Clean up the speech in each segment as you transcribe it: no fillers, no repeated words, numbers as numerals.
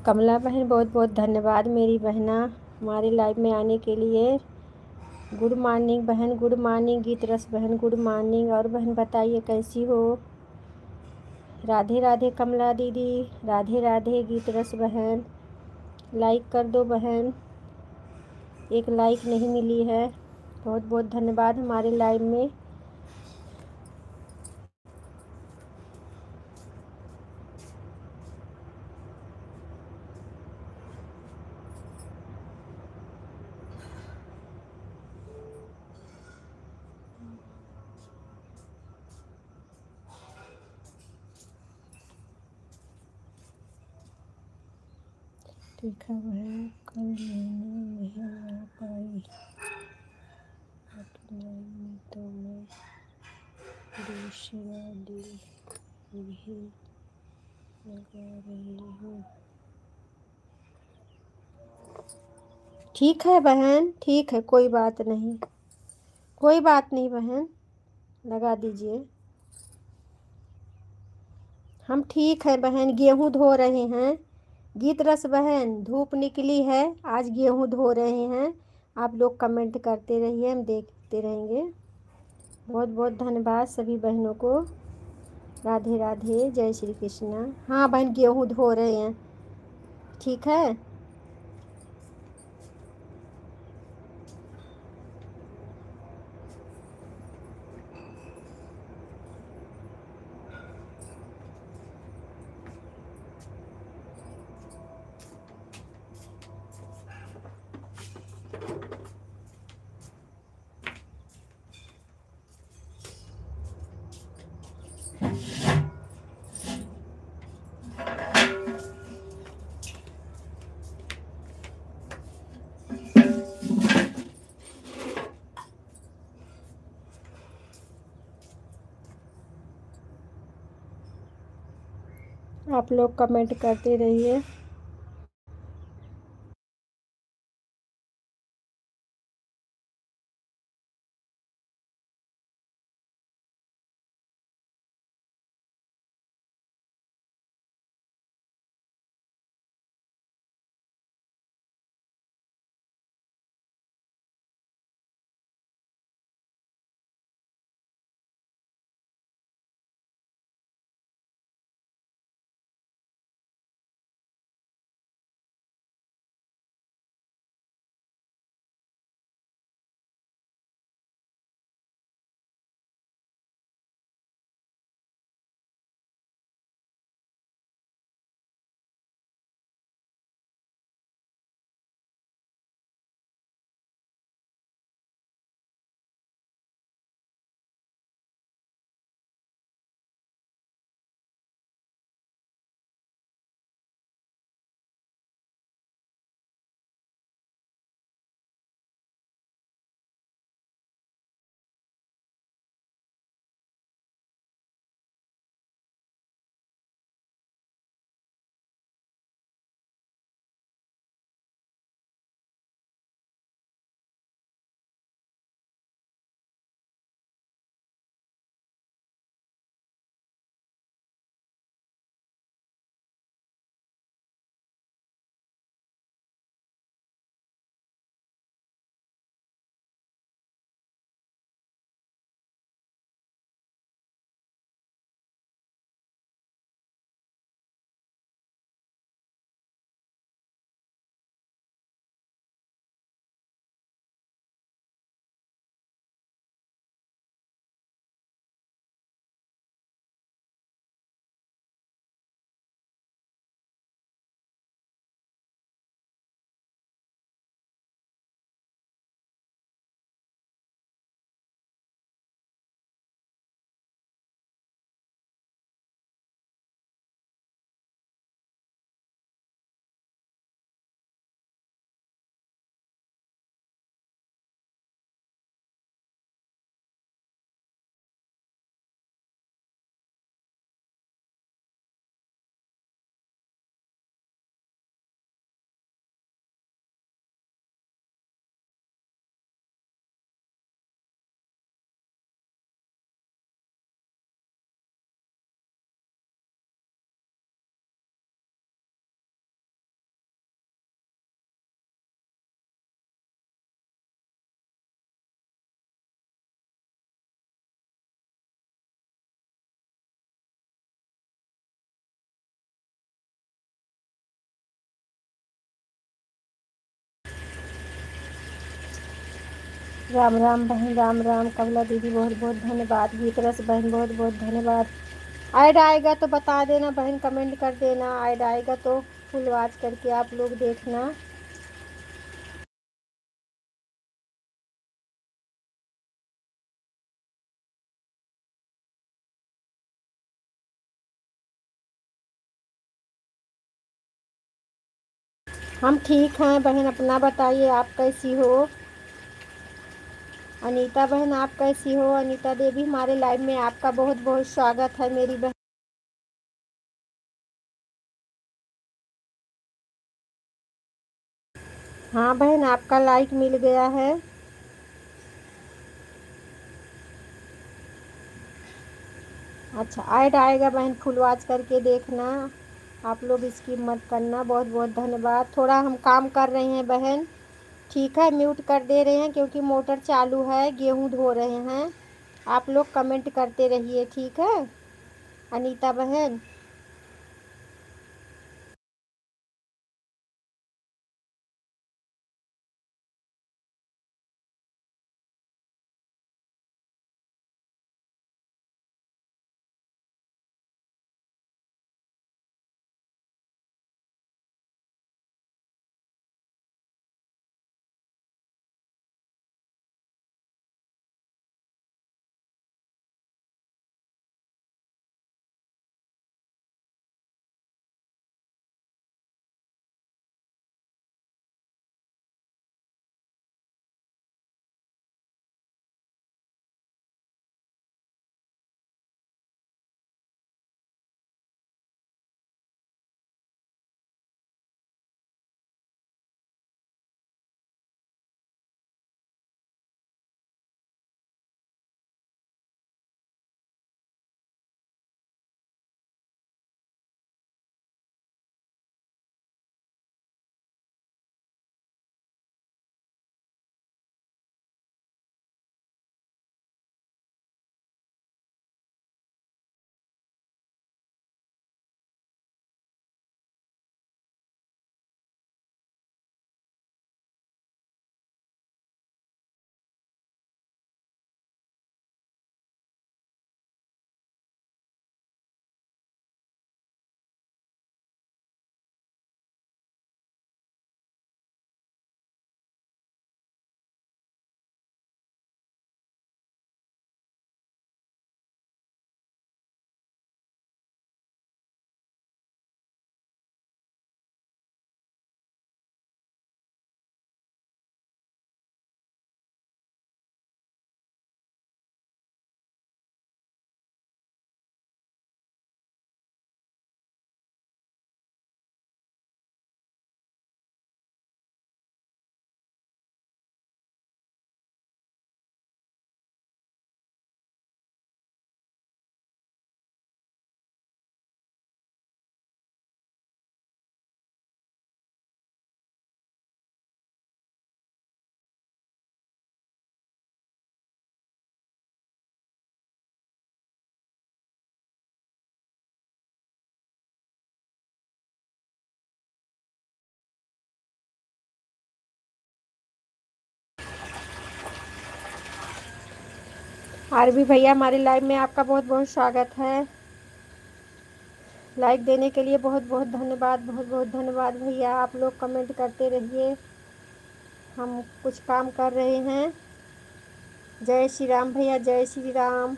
कमला बहन बहुत बहुत धन्यवाद मेरी बहना हमारे लाइव में आने के लिए। गुड मॉर्निंग बहन, गुड मॉर्निंग गीत रस बहन, गुड मॉर्निंग। और बहन बताइए कैसी हो? राधे राधे कमला दीदी, राधे राधे गीत रस बहन। लाइक कर दो बहन, एक लाइक नहीं मिली है। बहुत बहुत धन्यवाद हमारे लाइव में। ठीक है बहन, कल नहीं आ पाई आपकी लाइव में तो मैं दूसरा दिल भी लगा रही हूँ। ठीक है बहन, ठीक है, कोई बात नहीं, कोई बात नहीं बहन, लगा दीजिए। हम ठीक है बहन, गेहूँ धो रहे हैं। गीत रस बहन धूप निकली है, आज गेहूँ धो रहे हैं। आप लोग कमेंट करते रहिए, हम देखते रहेंगे। बहुत बहुत धन्यवाद सभी बहनों को। राधे राधे, जय श्री कृष्णा। हाँ बहन, गेहूँ धो रहे हैं। ठीक है। आप लोग कमेंट करते रहिए। राम राम बहन, राम राम। कमला दीदी बहुत बहुत धन्यवाद। गीतरस बहन बहुत बहुत धन्यवाद। ऐड आएगा तो बता देना बहन, कमेंट कर देना। ऐड आएगा तो फुल वॉच करके आप लोग देखना। हम ठीक हैं बहन, अपना बताइए आप कैसी हो। अनीता बहन आप कैसी हो। अनीता देवी हमारे लाइव में आपका बहुत बहुत स्वागत है मेरी बहन। हाँ बहन, आपका लाइक मिल गया है। अच्छा, ऐड आएगा बहन, फुल वॉच करके देखना। आप लोग स्किप मत करना। बहुत बहुत धन्यवाद। थोड़ा हम काम कर रहे हैं बहन, ठीक है, म्यूट कर दे रहे हैं क्योंकि मोटर चालू है, गेहूं धो रहे हैं। आप लोग कमेंट करते रहिए, ठीक है अनीता बहन। आरबी भैया हमारे लाइव में आपका बहुत बहुत स्वागत है। लाइक देने के लिए बहुत बहुत धन्यवाद। बहुत बहुत धन्यवाद भैया। आप लोग कमेंट करते रहिए, हम कुछ काम कर रहे हैं। जय श्री राम भैया, जय श्री राम।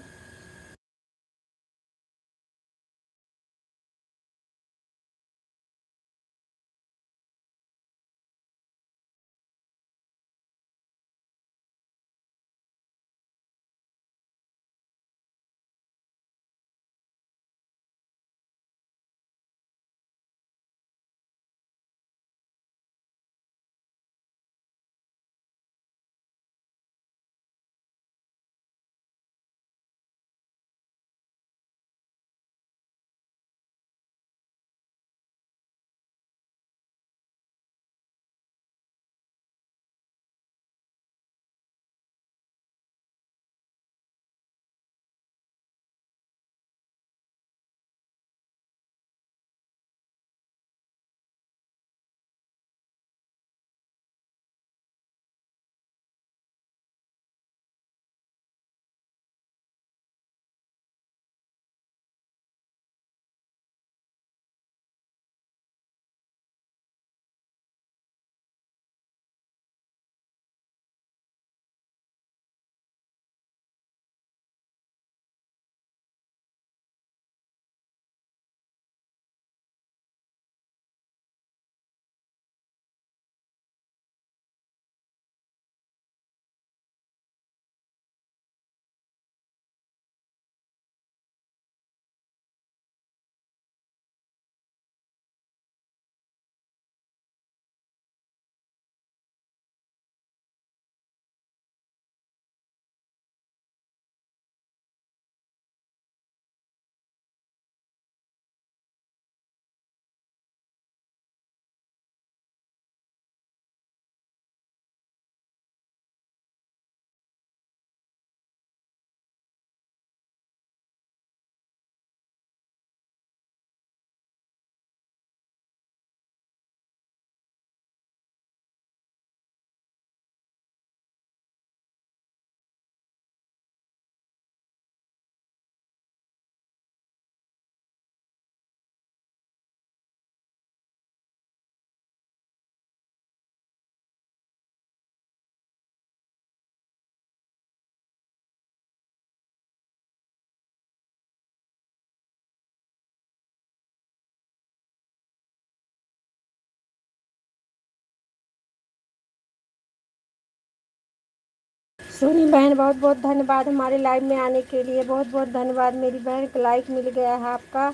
सोनी बहन बहुत बहुत धन्यवाद हमारे लाइव में आने के लिए, बहुत बहुत धन्यवाद। मेरी बहन को लाइक मिल गया है आपका।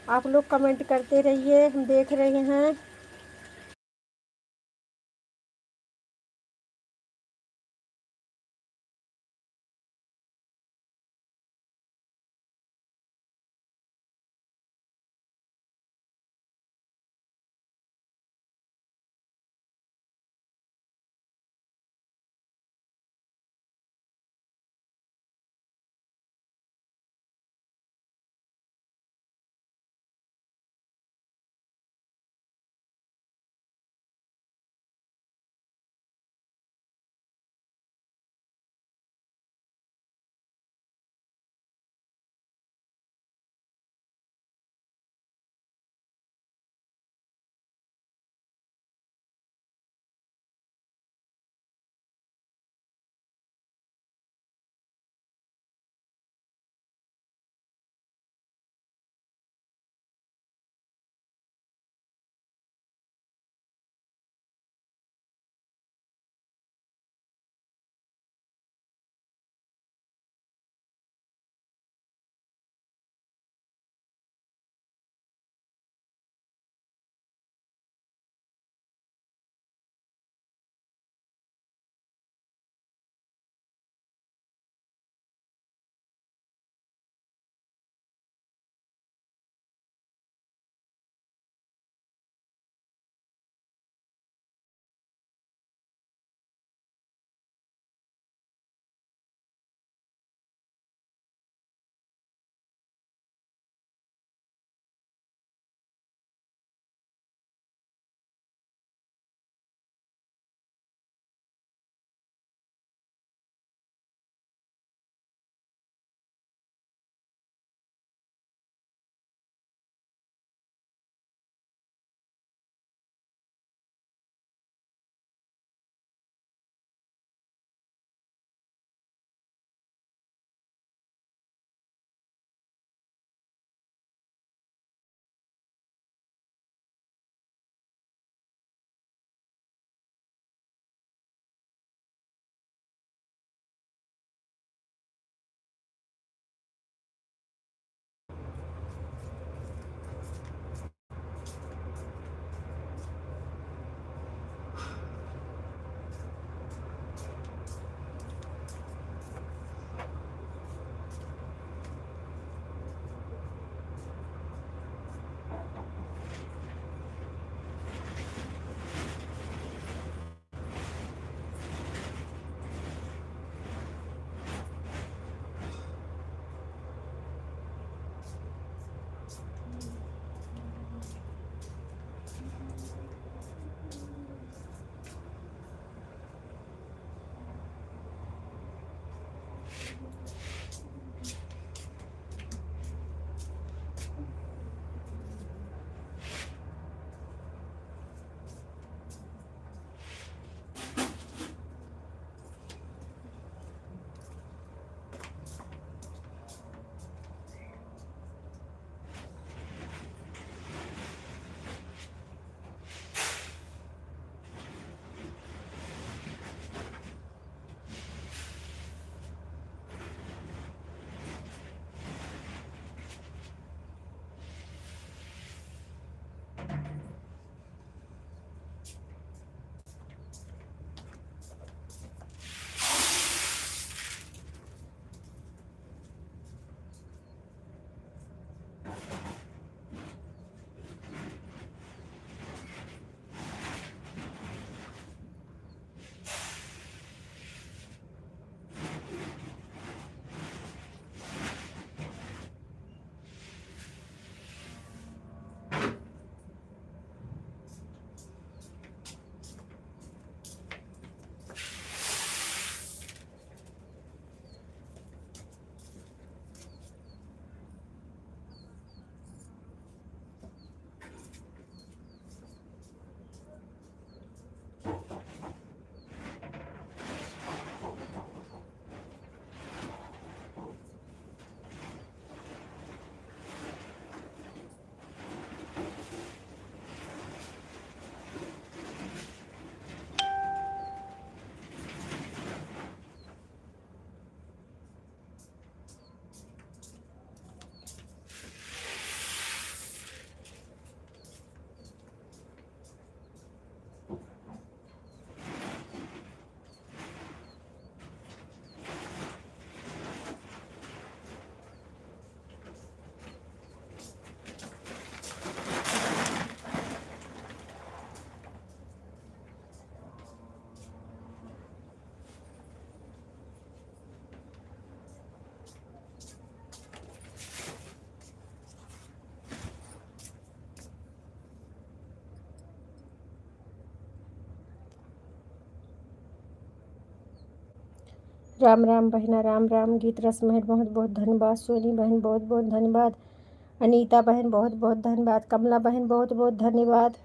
आप लोग कमेंट करते रहिए, हम देख रहे हैं। राम राम बहना, राम राम। गीत रस महल बहुत बहुत धन्यवाद। सोनी बहन बहुत बहुत धन्यवाद। अनीता बहन बहुत बहुत धन्यवाद। कमला बहन बहुत बहुत धन्यवाद।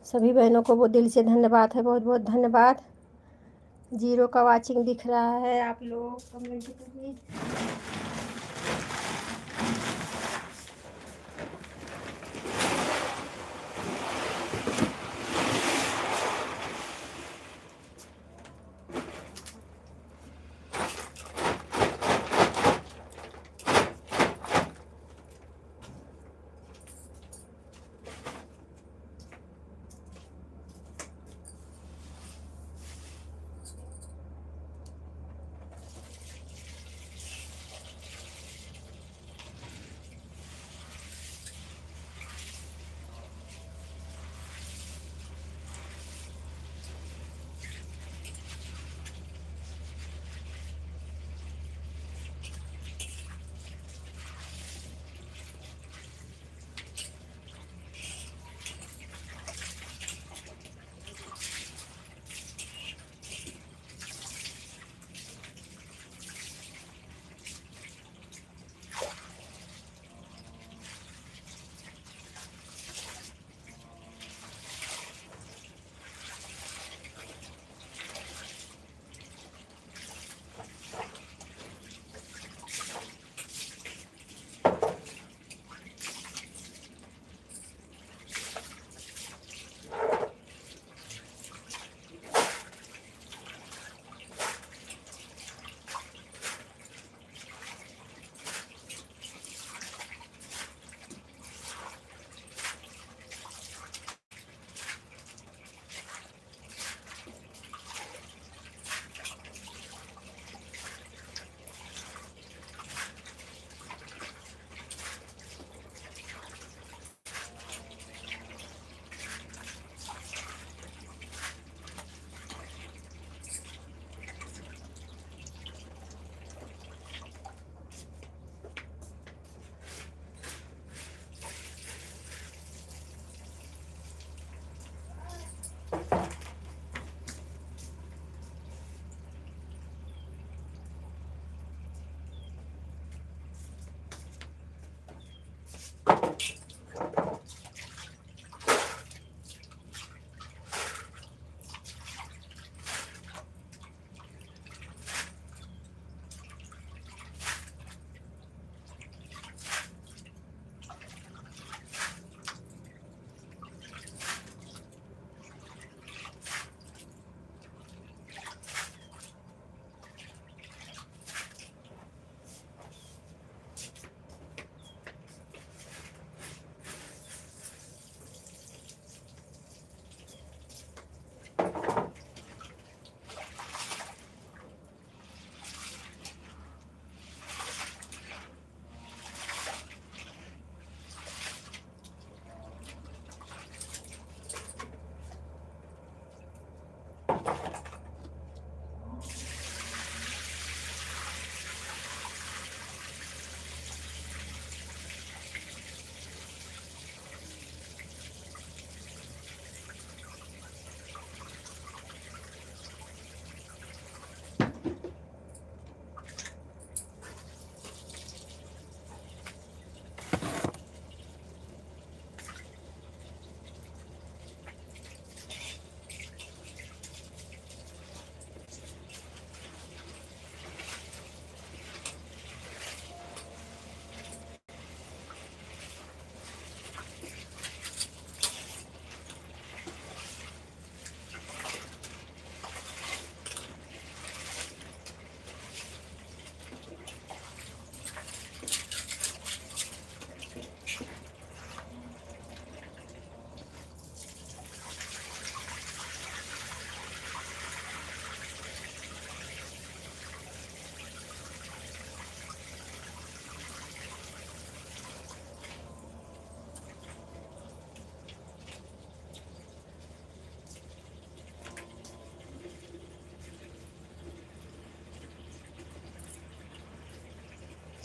सभी बहनों को वो दिल से धन्यवाद है, बहुत बहुत धन्यवाद। 0 का वाचिंग दिख रहा है, आप लोग कमेंट करिए।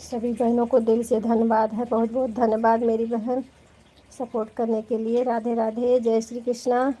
सभी बहनों को दिल से धन्यवाद है, बहुत बहुत धन्यवाद मेरी बहन सपोर्ट करने के लिए। राधे राधे, जय श्री कृष्णा।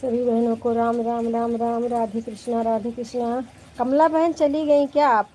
सभी बहनों को राम राम राम राम। राधे कृष्णा राधे कृष्णा। कमला बहन चली गई क्या आप?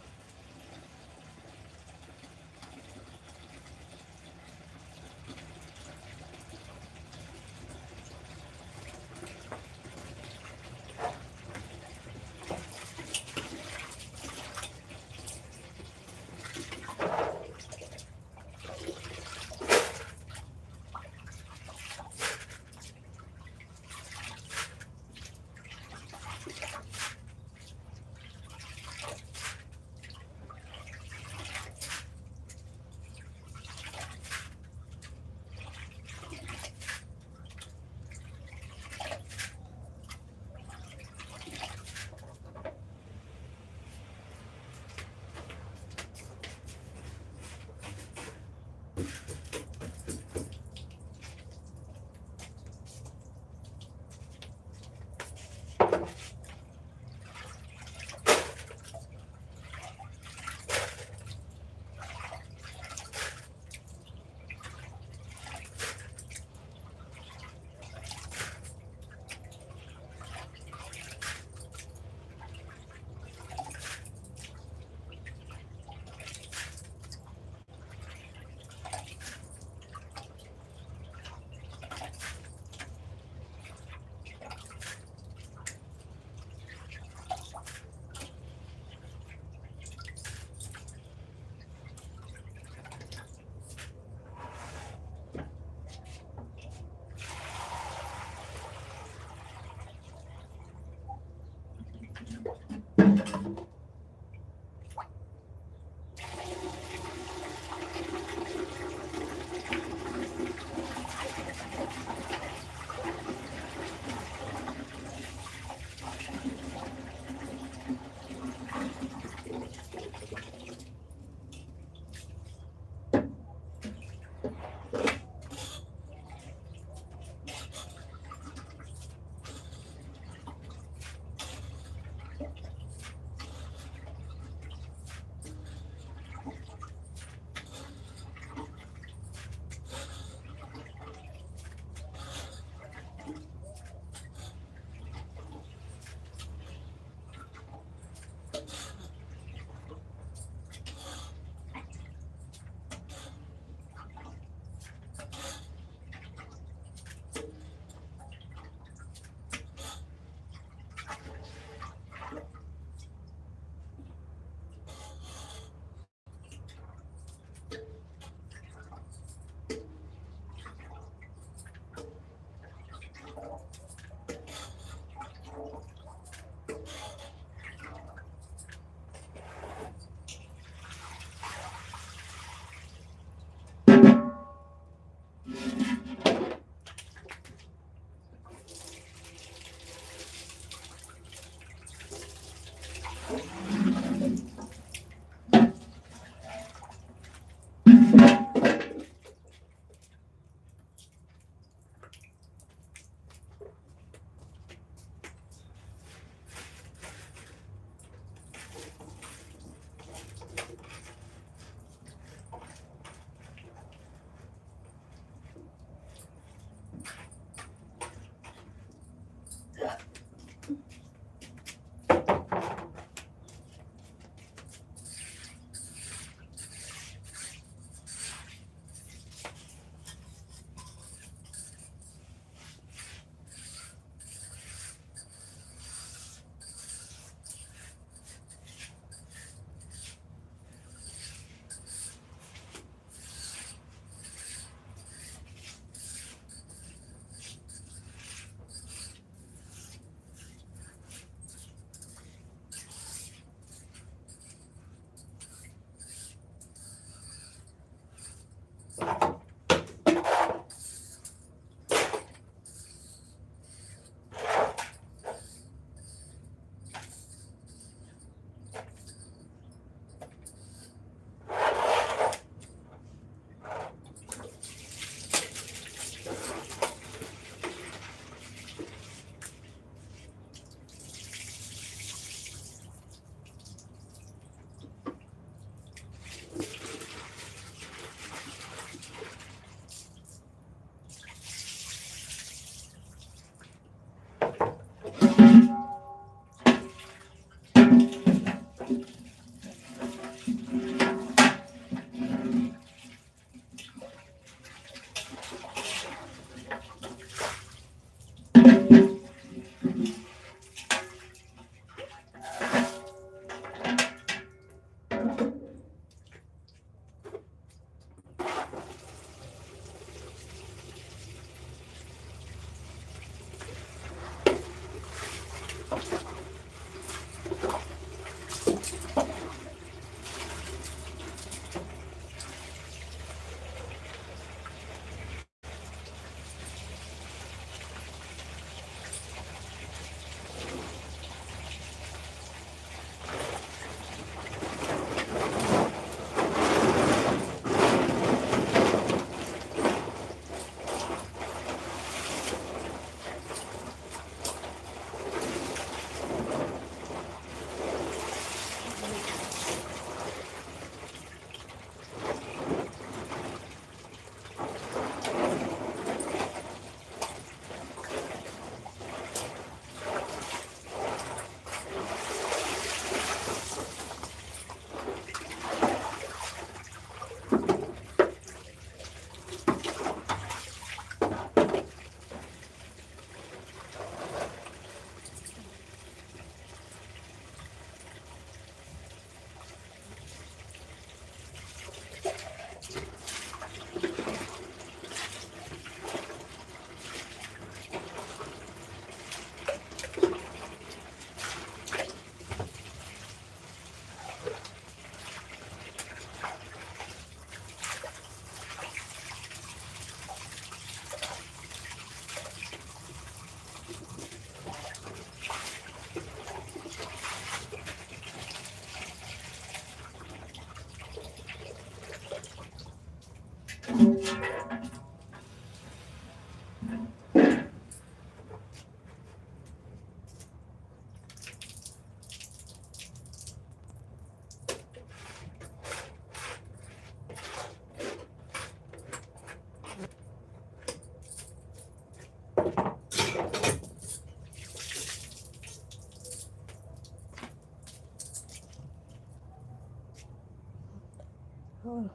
और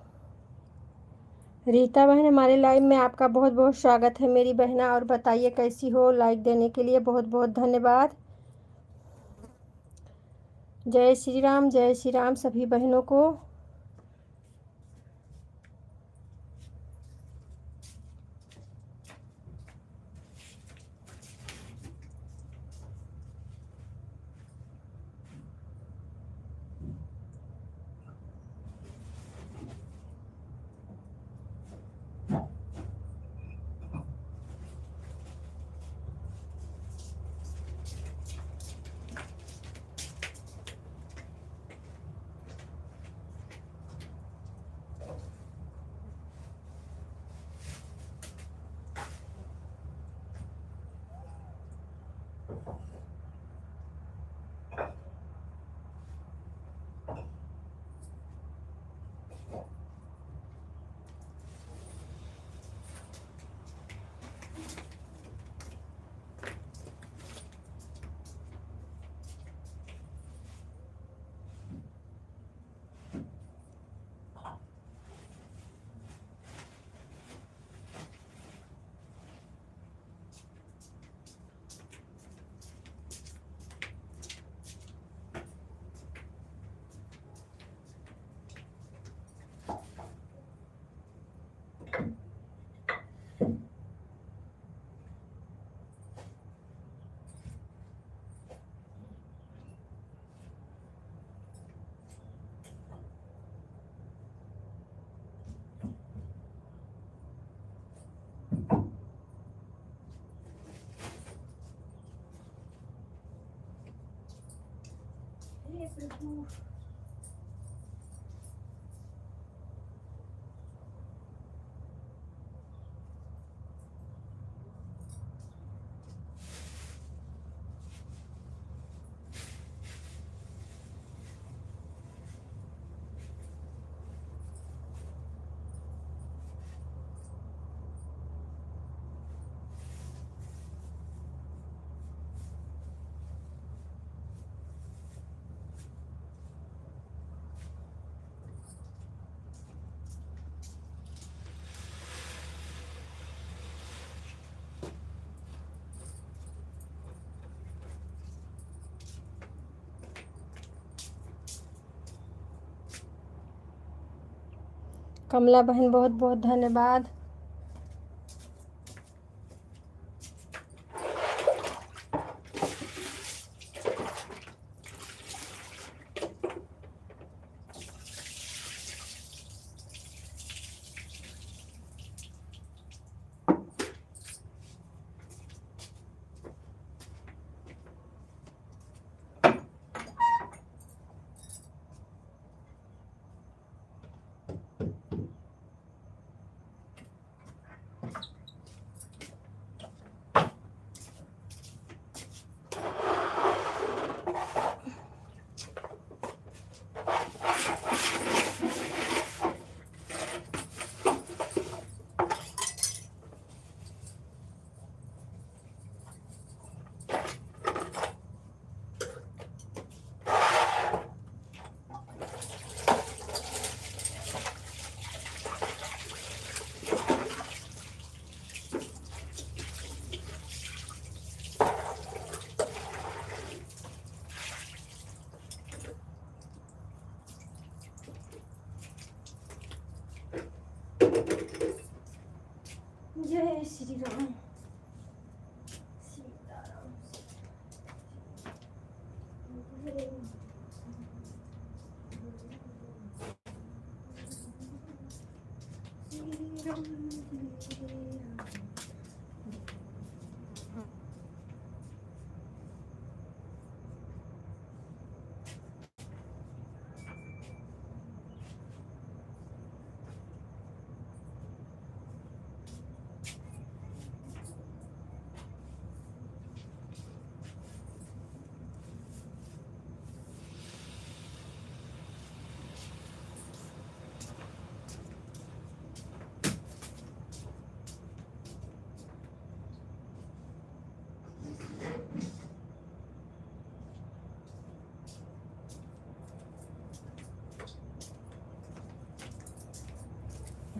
रीता बहन, हमारे लाइव में आपका बहुत बहुत स्वागत है मेरी बहना। और बताइए कैसी हो? लाइक देने के लिए बहुत बहुत धन्यवाद। जय श्री राम सभी बहनों को। कमला बहन बहुत बहुत धन्यवाद। जय श्री राम सीताराम।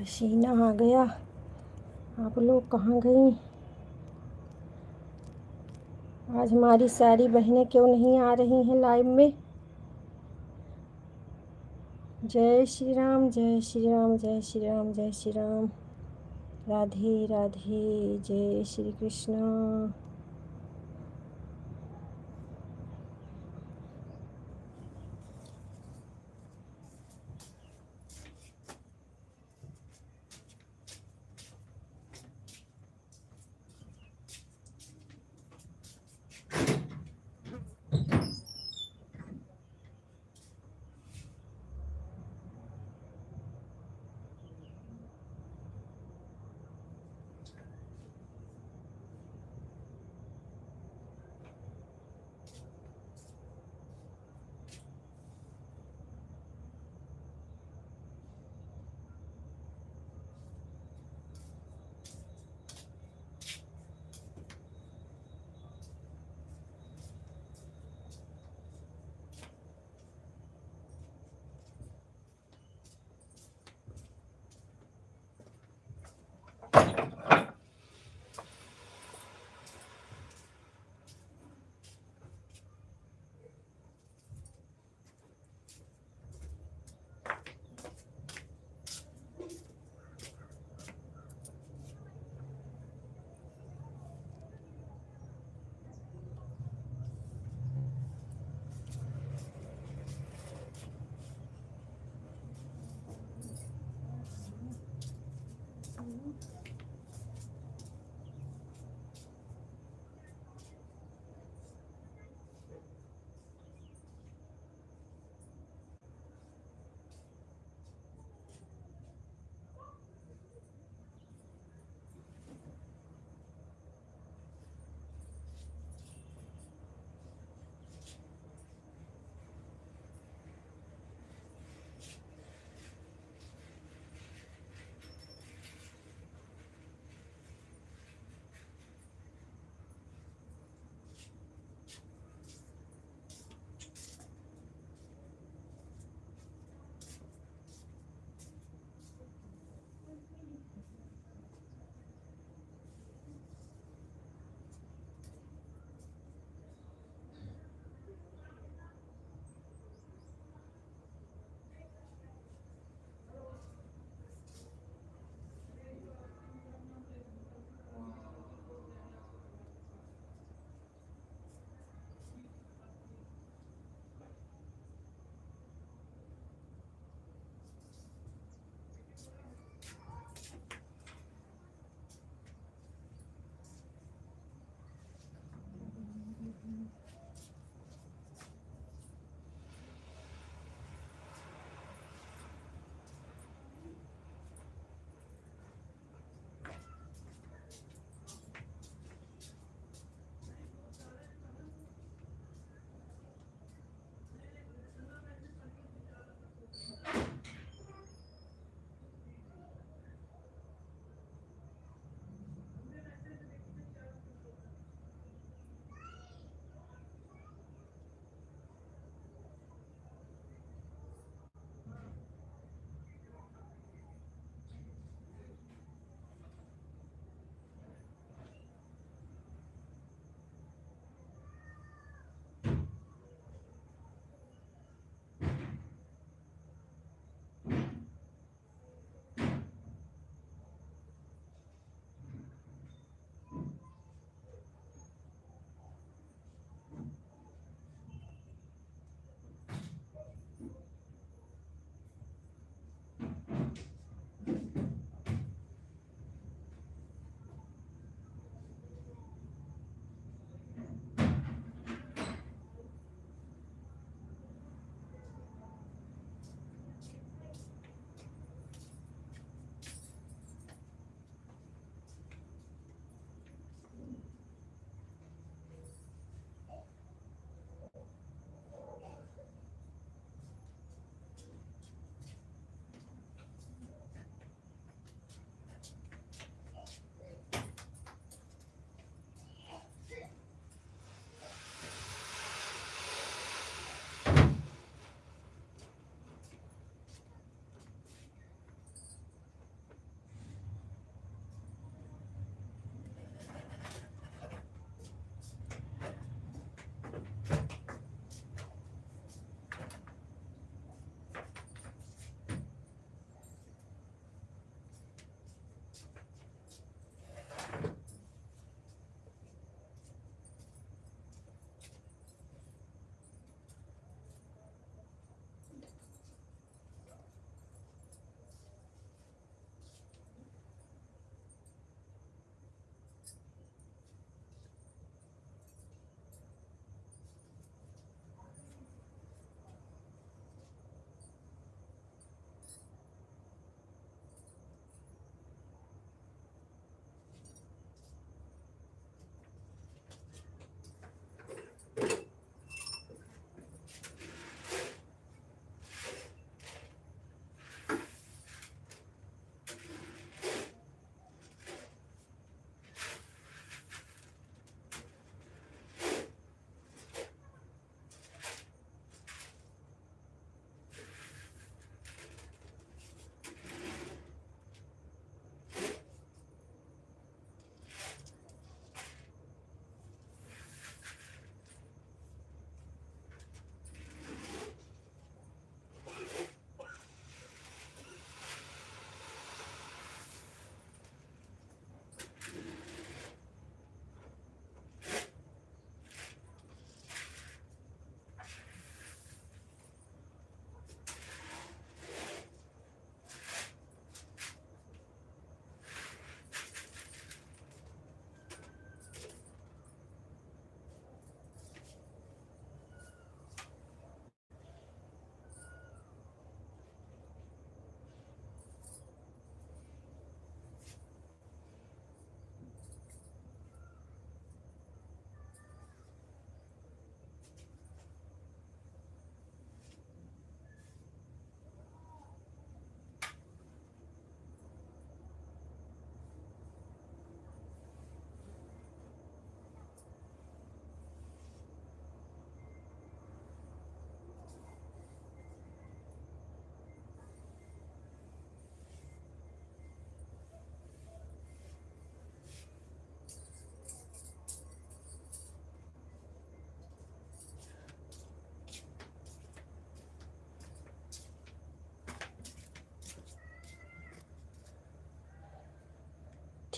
पसीना आ गया। आप लोग कहाँ गई? आज हमारी सारी बहनें क्यों नहीं आ रही हैं लाइव में? जय श्री राम, जय श्री राम, जय श्री राम, जय श्री राम। राधे राधे, जय श्री कृष्ण।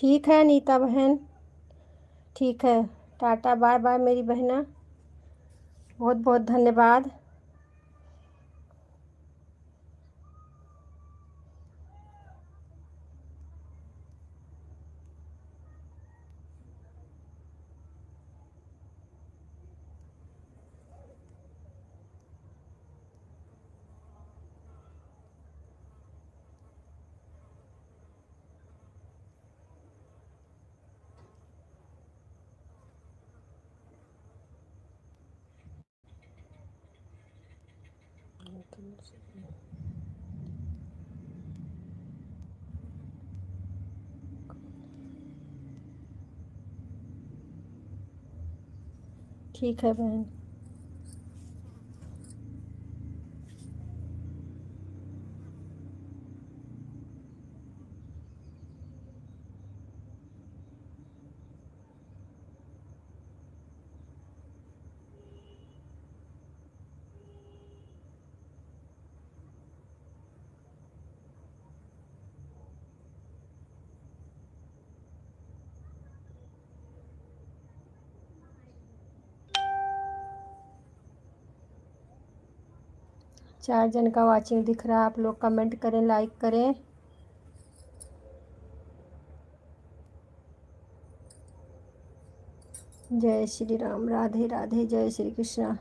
ठीक है नीता बहन, ठीक है। टाटा बाय बाय मेरी बहना, बहुत बहुत धन्यवाद। ठीक है बहन। चार जन का वाचिंग दिख रहा है, आप लोग कमेंट करें, लाइक करें। जय श्री राम, राधे राधे, जय श्री कृष्णा।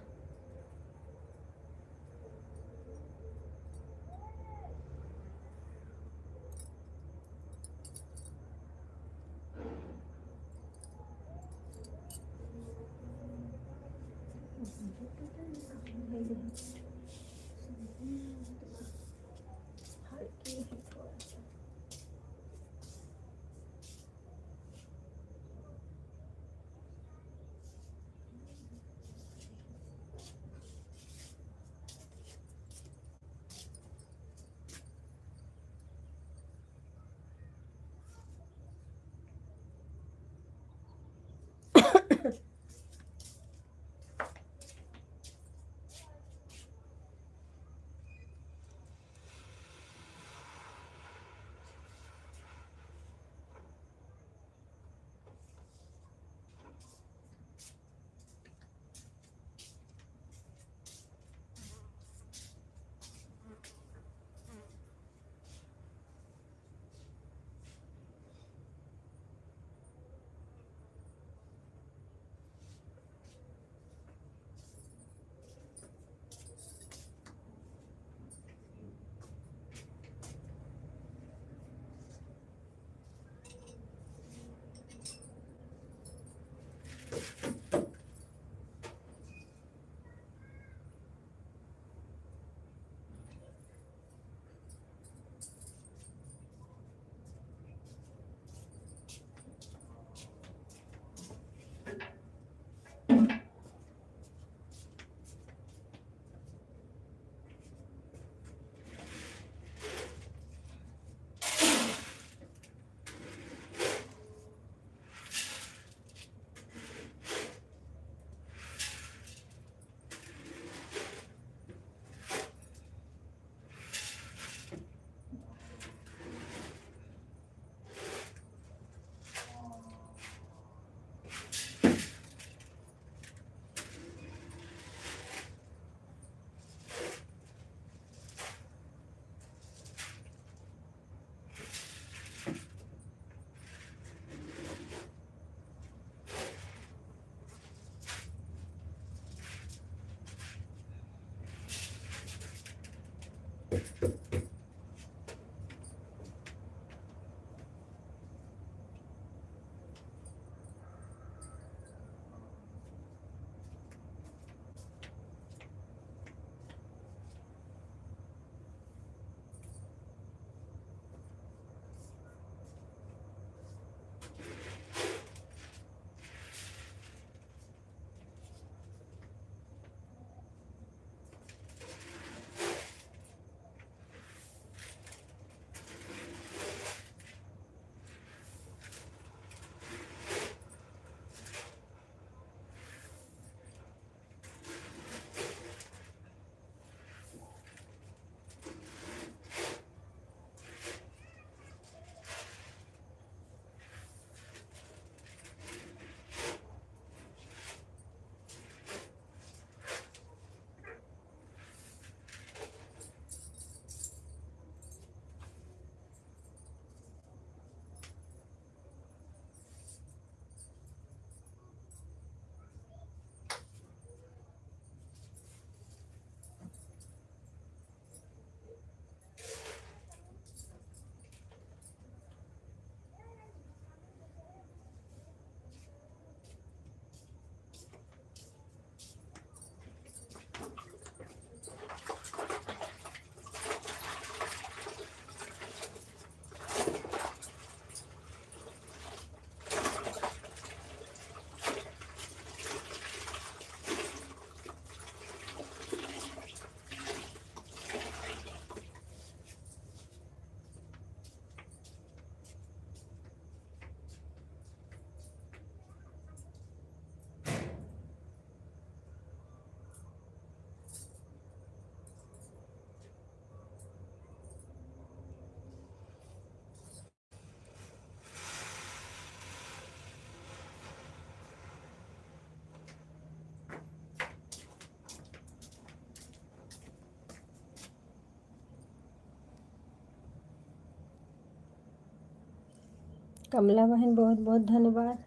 कमला बहन बहुत बहुत धन्यवाद।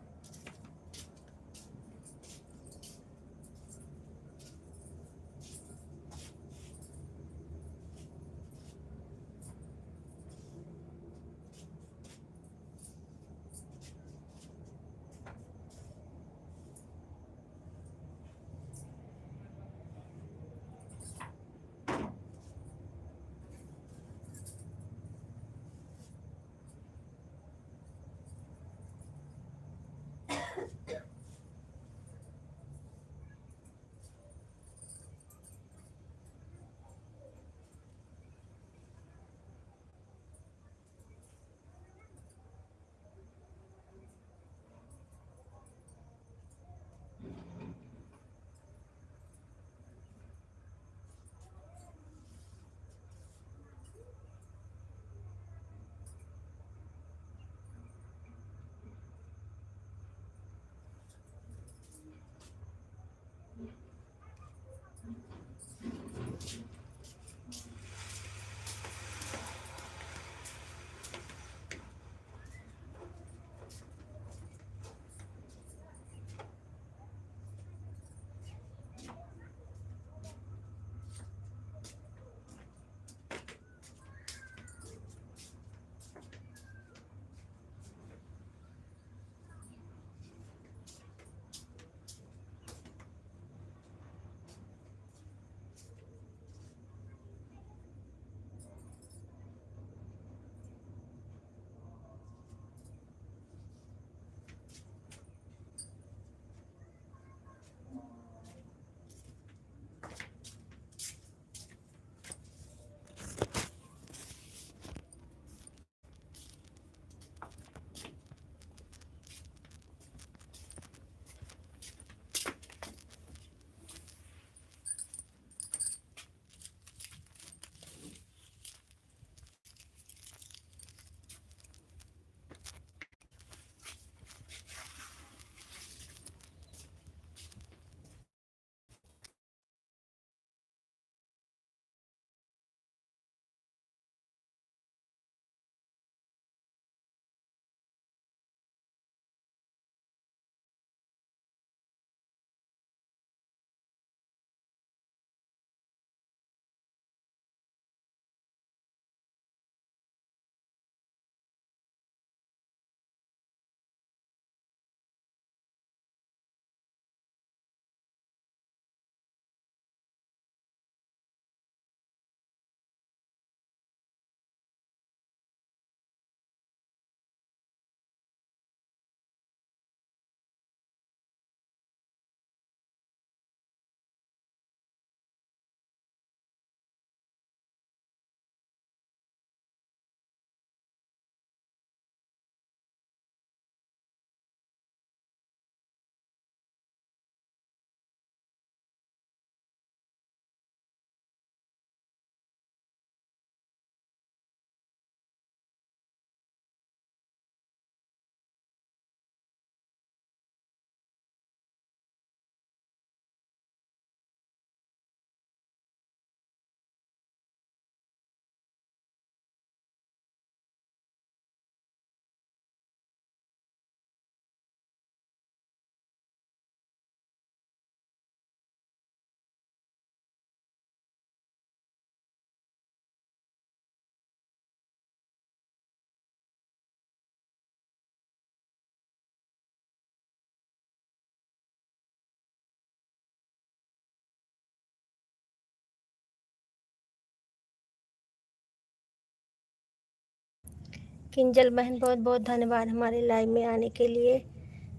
किंजल बहन बहुत बहुत धन्यवाद हमारे लाइव में आने के लिए।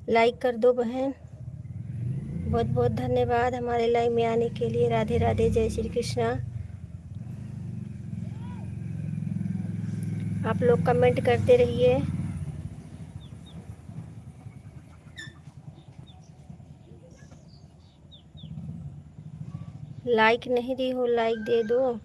लाइक कर दो बहन। बहुत बहुत धन्यवाद हमारे लाइव में आने के लिए। राधे राधे, जय श्री कृष्णा। आप लोग कमेंट करते रहिए। लाइक नहीं दी हो, लाइक दे दो।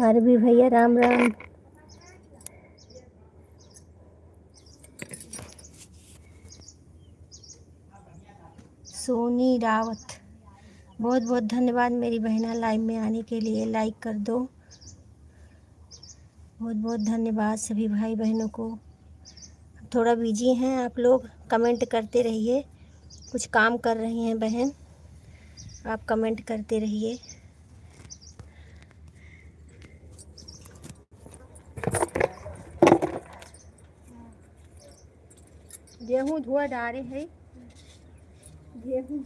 आरबी भैया राम राम। सोनी रावत, बहुत बहुत धन्यवाद मेरी बहना लाइव में आने के लिए। लाइक कर दो। बहुत बहुत धन्यवाद सभी भाई बहनों को। थोड़ा बिजी हैं आप लोग, कमेंट करते रहिए। कुछ काम कर रही हैं बहन, आप कमेंट करते रहिए। गेहूँ धुआ डाले है, गेहूँ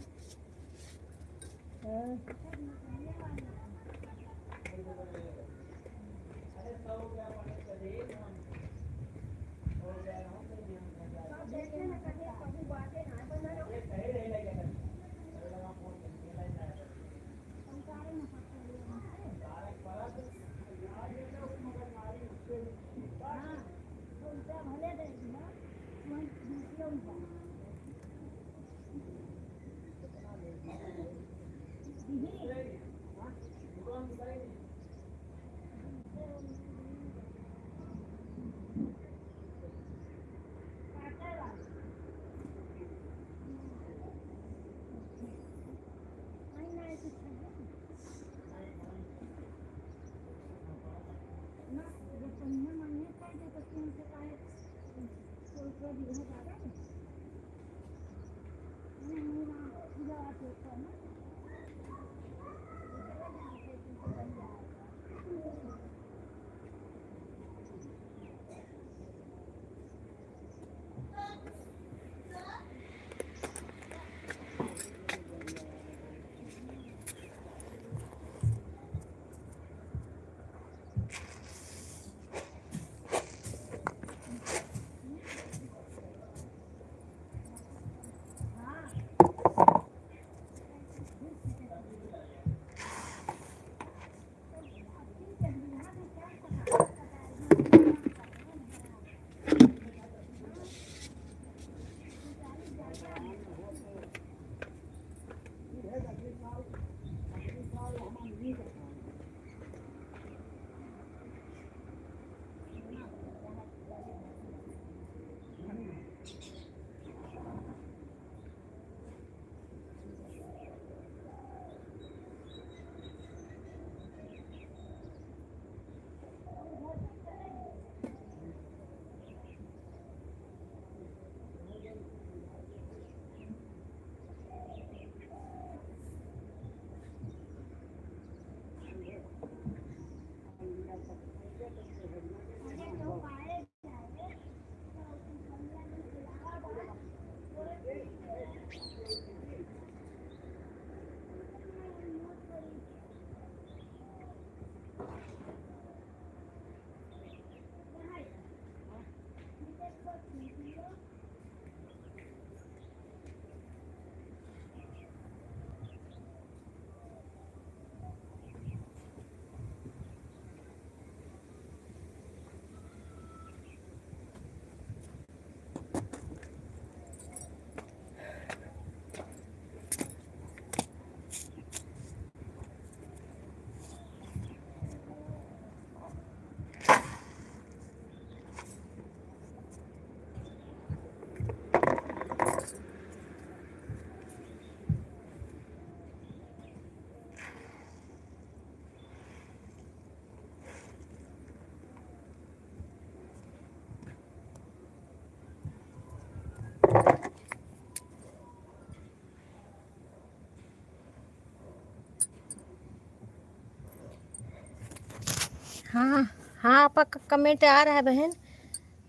हाँ हाँ, आपका कमेंट आ रहा है बहन,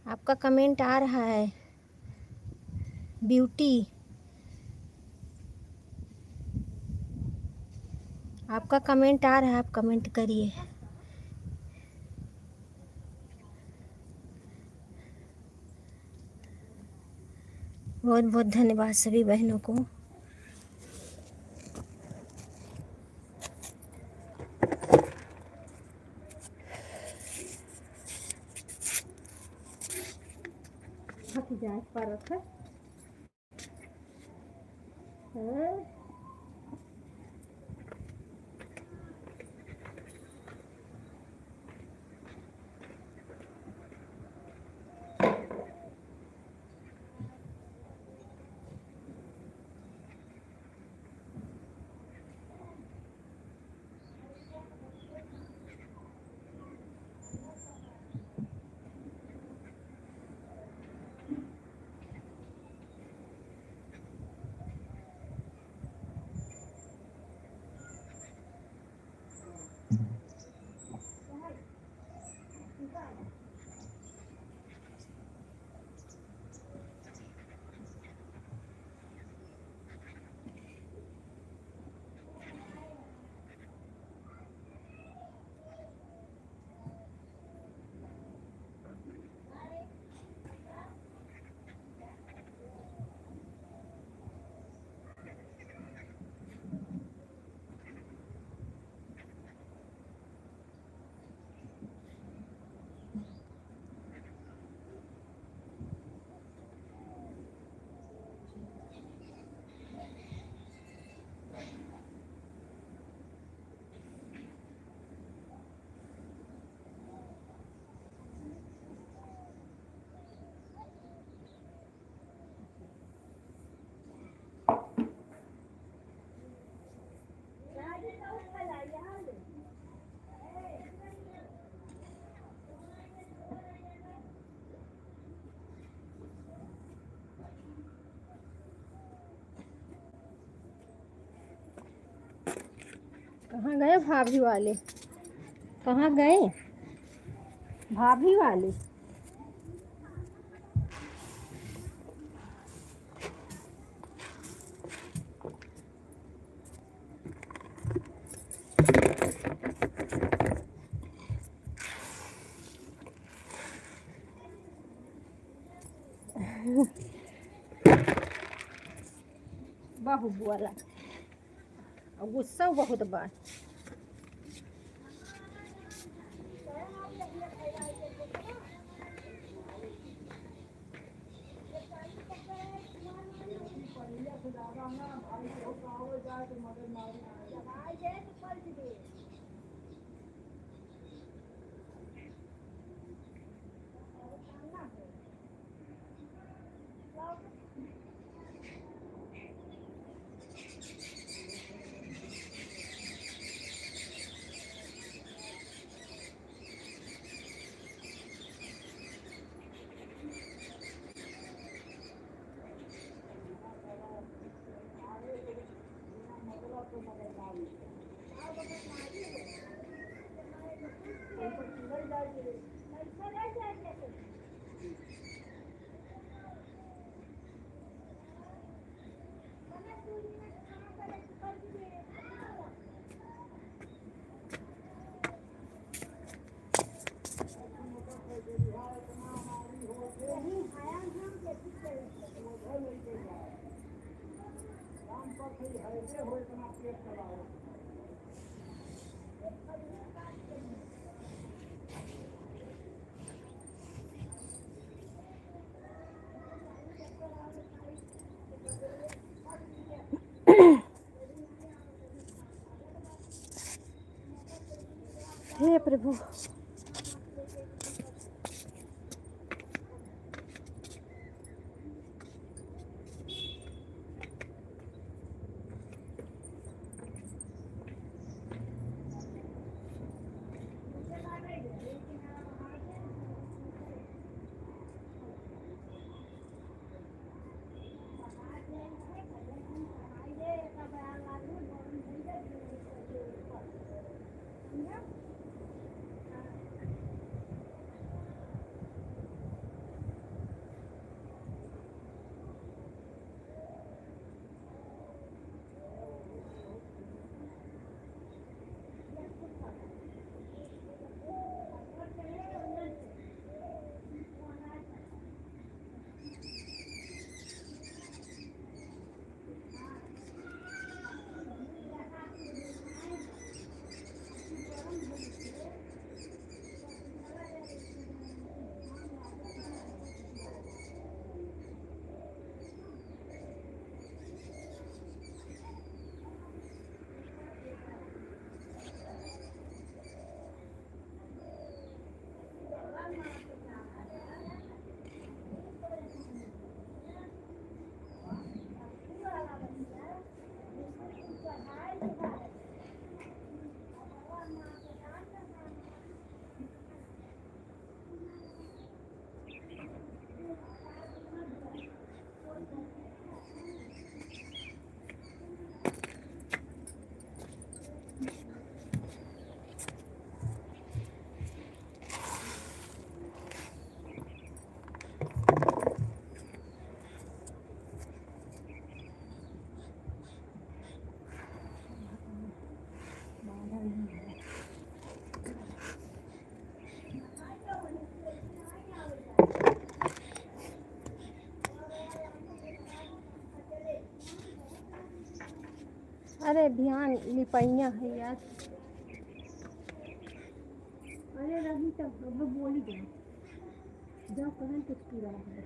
आपका कमेंट आ रहा है। ब्यूटी, आपका कमेंट आ रहा है, आप कमेंट करिए। बहुत बहुत धन्यवाद सभी बहनों को। कहाँ गए भाभी वाले? कहाँ गए भाभी वाले? बहू वाला गुस्सा बहुत बा। हे प्रभु। अरे ध्यान लिपैया है यार। अरे रही तो अब बोल ही जाओ कहन कुछ पूरा है।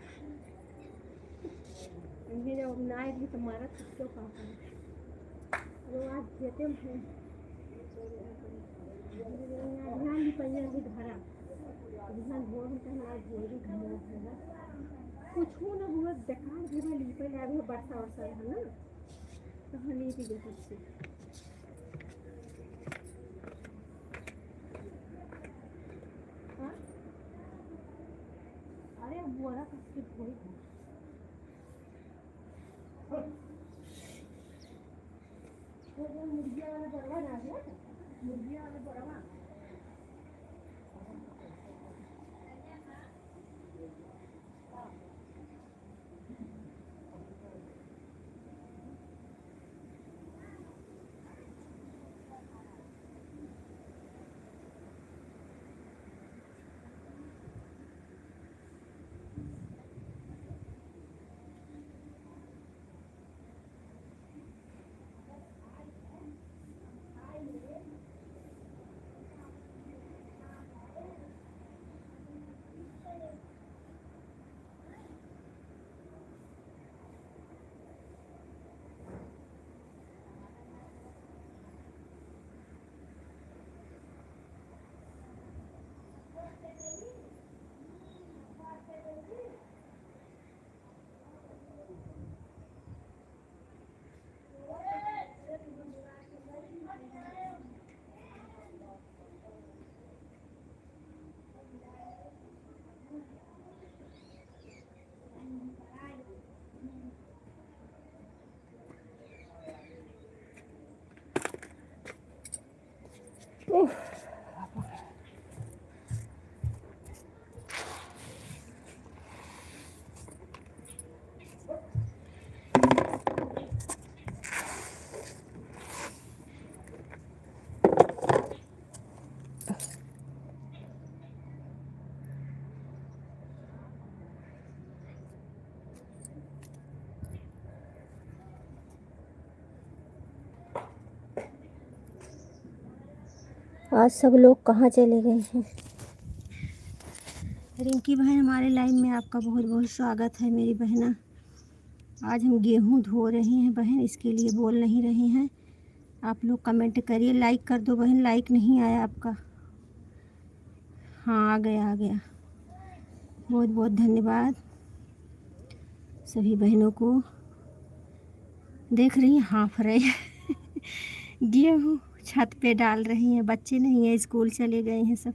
ये जब नाय भी तुम्हारा किसको पापा वो आज देते हैं ध्यान लिपैया भी धरा ध्यान भोर में कहना आज भोर भी धरा है कुछ हो ना हुआ बेकार भी लिपै ले अभी वर्षा वर्षा है ना तो हनी भी दे सकते। अरे बोरा कसके धोई आज सब लोग कहाँ चले गए हैं। रिंकी बहन हमारे लाइव में आपका बहुत बहुत स्वागत है मेरी बहना। आज हम गेहूं धो रहे हैं बहन, इसके लिए बोल नहीं रहे हैं। आप लोग कमेंट करिए, लाइक कर दो बहन। लाइक नहीं आया आपका। हाँ आ गया आ गया। बहुत बहुत धन्यवाद सभी बहनों को। देख रही हैं हाफ रहे गेहूँ छत पे डाल रही हैं। बच्चे नहीं हैं, स्कूल चले गए हैं सब।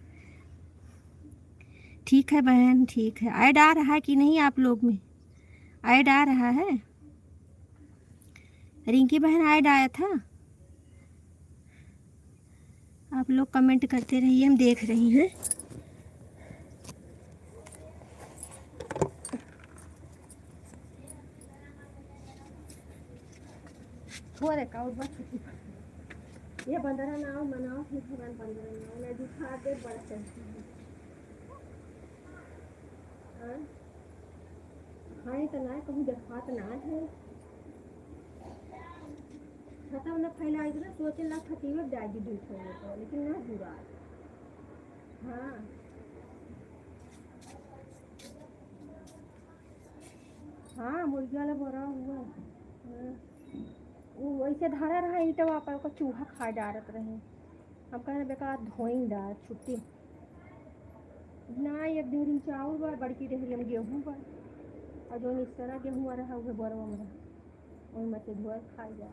ठीक है बहन ठीक है। ऐड आ रहा है कि नहीं आप लोग में? ऐड आ रहा है? रिंकी बहन ऐड आया था? आप लोग कमेंट करते रहिए, हम देख रही हैं। थोड़े का और बस ये बंदरा नाव मनाओ फिर भगवान बंदरा नाव मैं दिखा दे बड़ा चलती है। हाँ तो ना कहूँ देखा तो ना है छता ना फैला ना सोचे ला खती में डाल दी दूध होने को, लेकिन ना बुरा। हाँ हाँ मुर्गी वाला भरा हुआ। हाँ वो वैसे धरा रहा ईटवा पर ओकर चूहा खा डारत रहे। हम कहे बेकार धोई डार छुट्टी ना। एक डेहरी चाउर बा, बड़की डेहरी में गेहूँ बा, और जो इस तरह गेहूँ रहा उहे बरवा में रहा वही में से धोए खाई जा।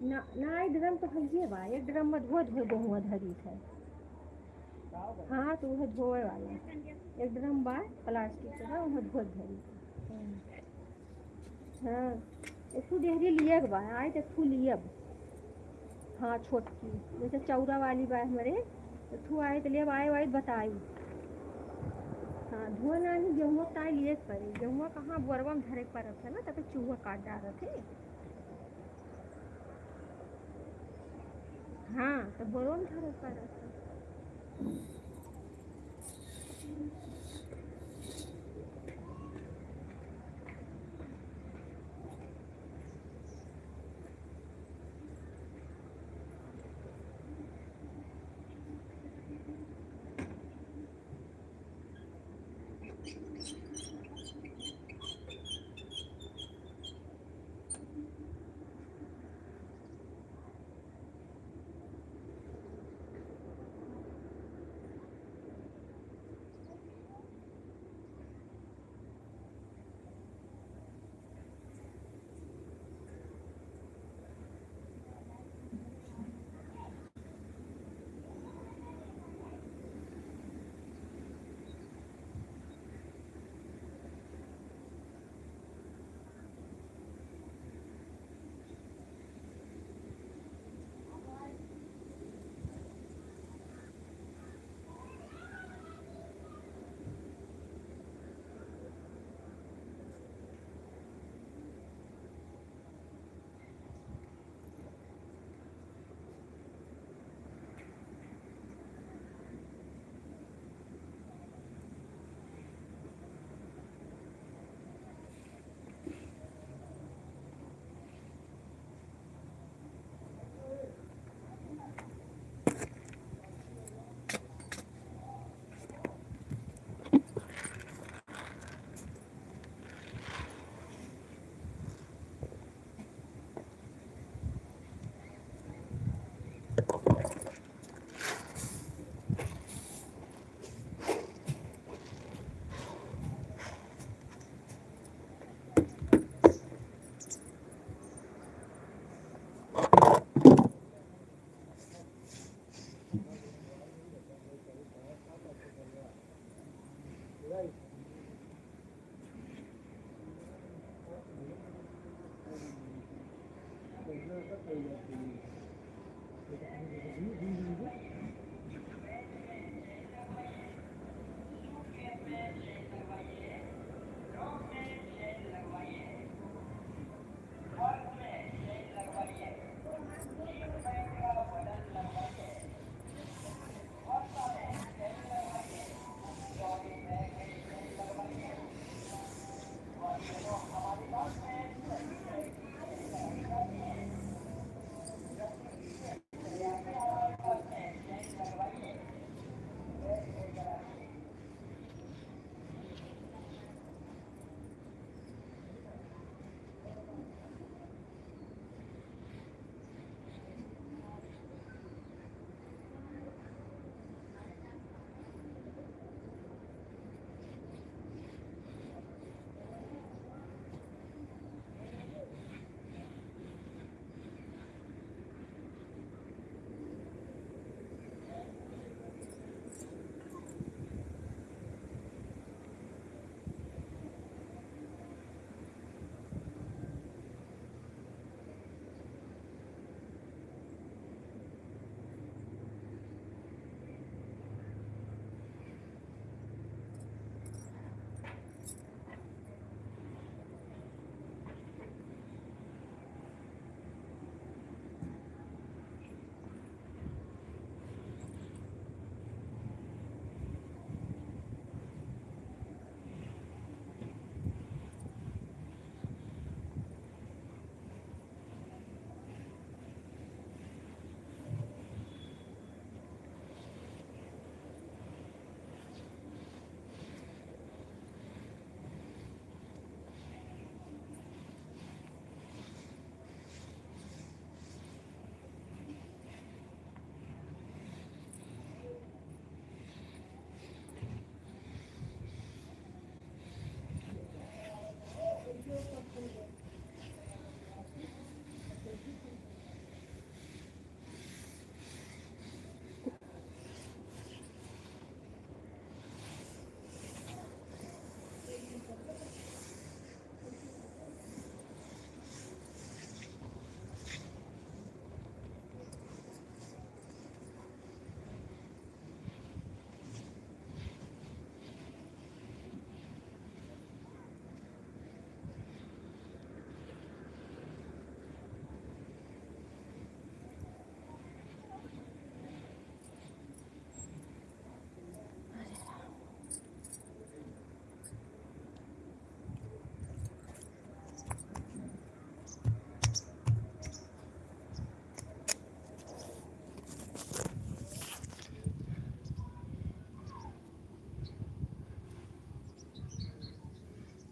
ना ना एक ड्रम तो है बा, एक ड्रम में धो धो गेहूँ धरी है। हाँ तो वह धोए वाला एक ड्रम बा प्लास्टिक का, वह धो धरी। हाँ एक डेहरी लिए बा, आए तो फू लिए। हाँ छोटकी जैसे चौरा वाली बा हमारे तो आए तो ले आए वाए बताई। हाँ धुआं ना ही गेहूँ ताई लिए पड़े। गेहूँ कहाँ बोरवा में धरे पड़त है ना, तब चूहा काट डालत है। हाँ तो बोरवा में धरे पड़त है।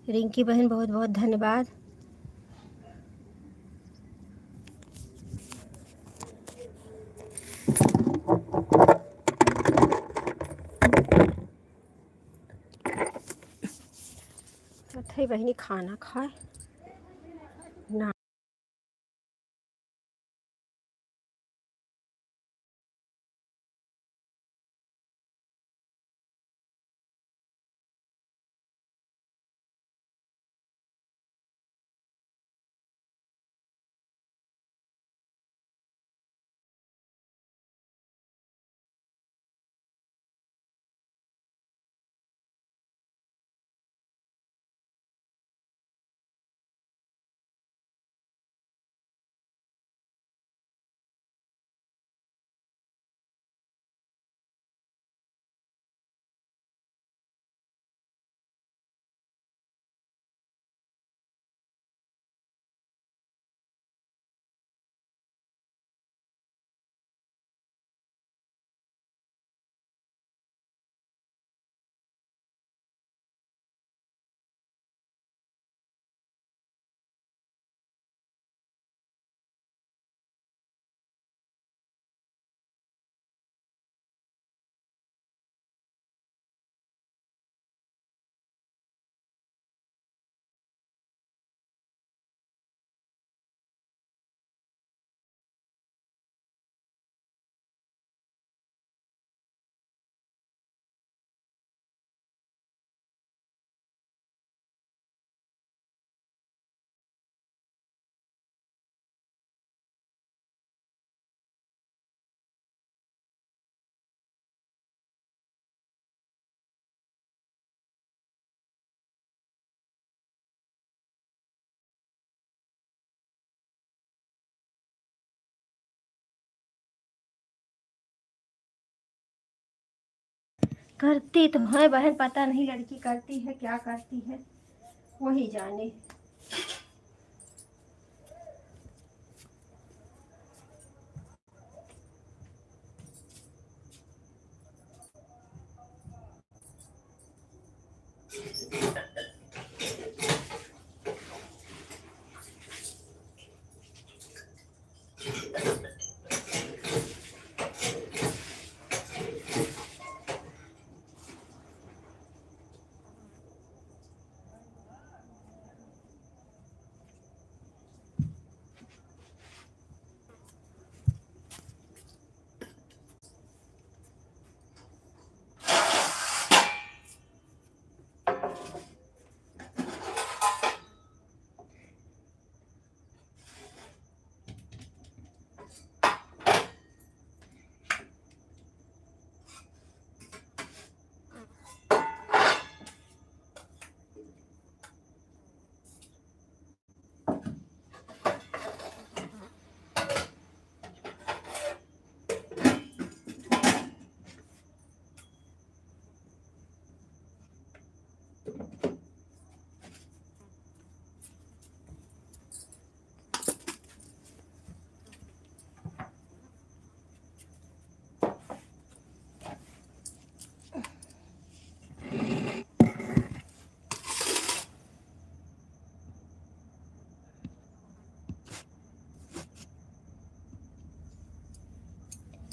रिंकी बहन बहुत बहुत धन्यवाद। चौथी बहनी खाना खाए ना। करती तो है बहन, पता नहीं लड़की करती है क्या करती है, वही जाने।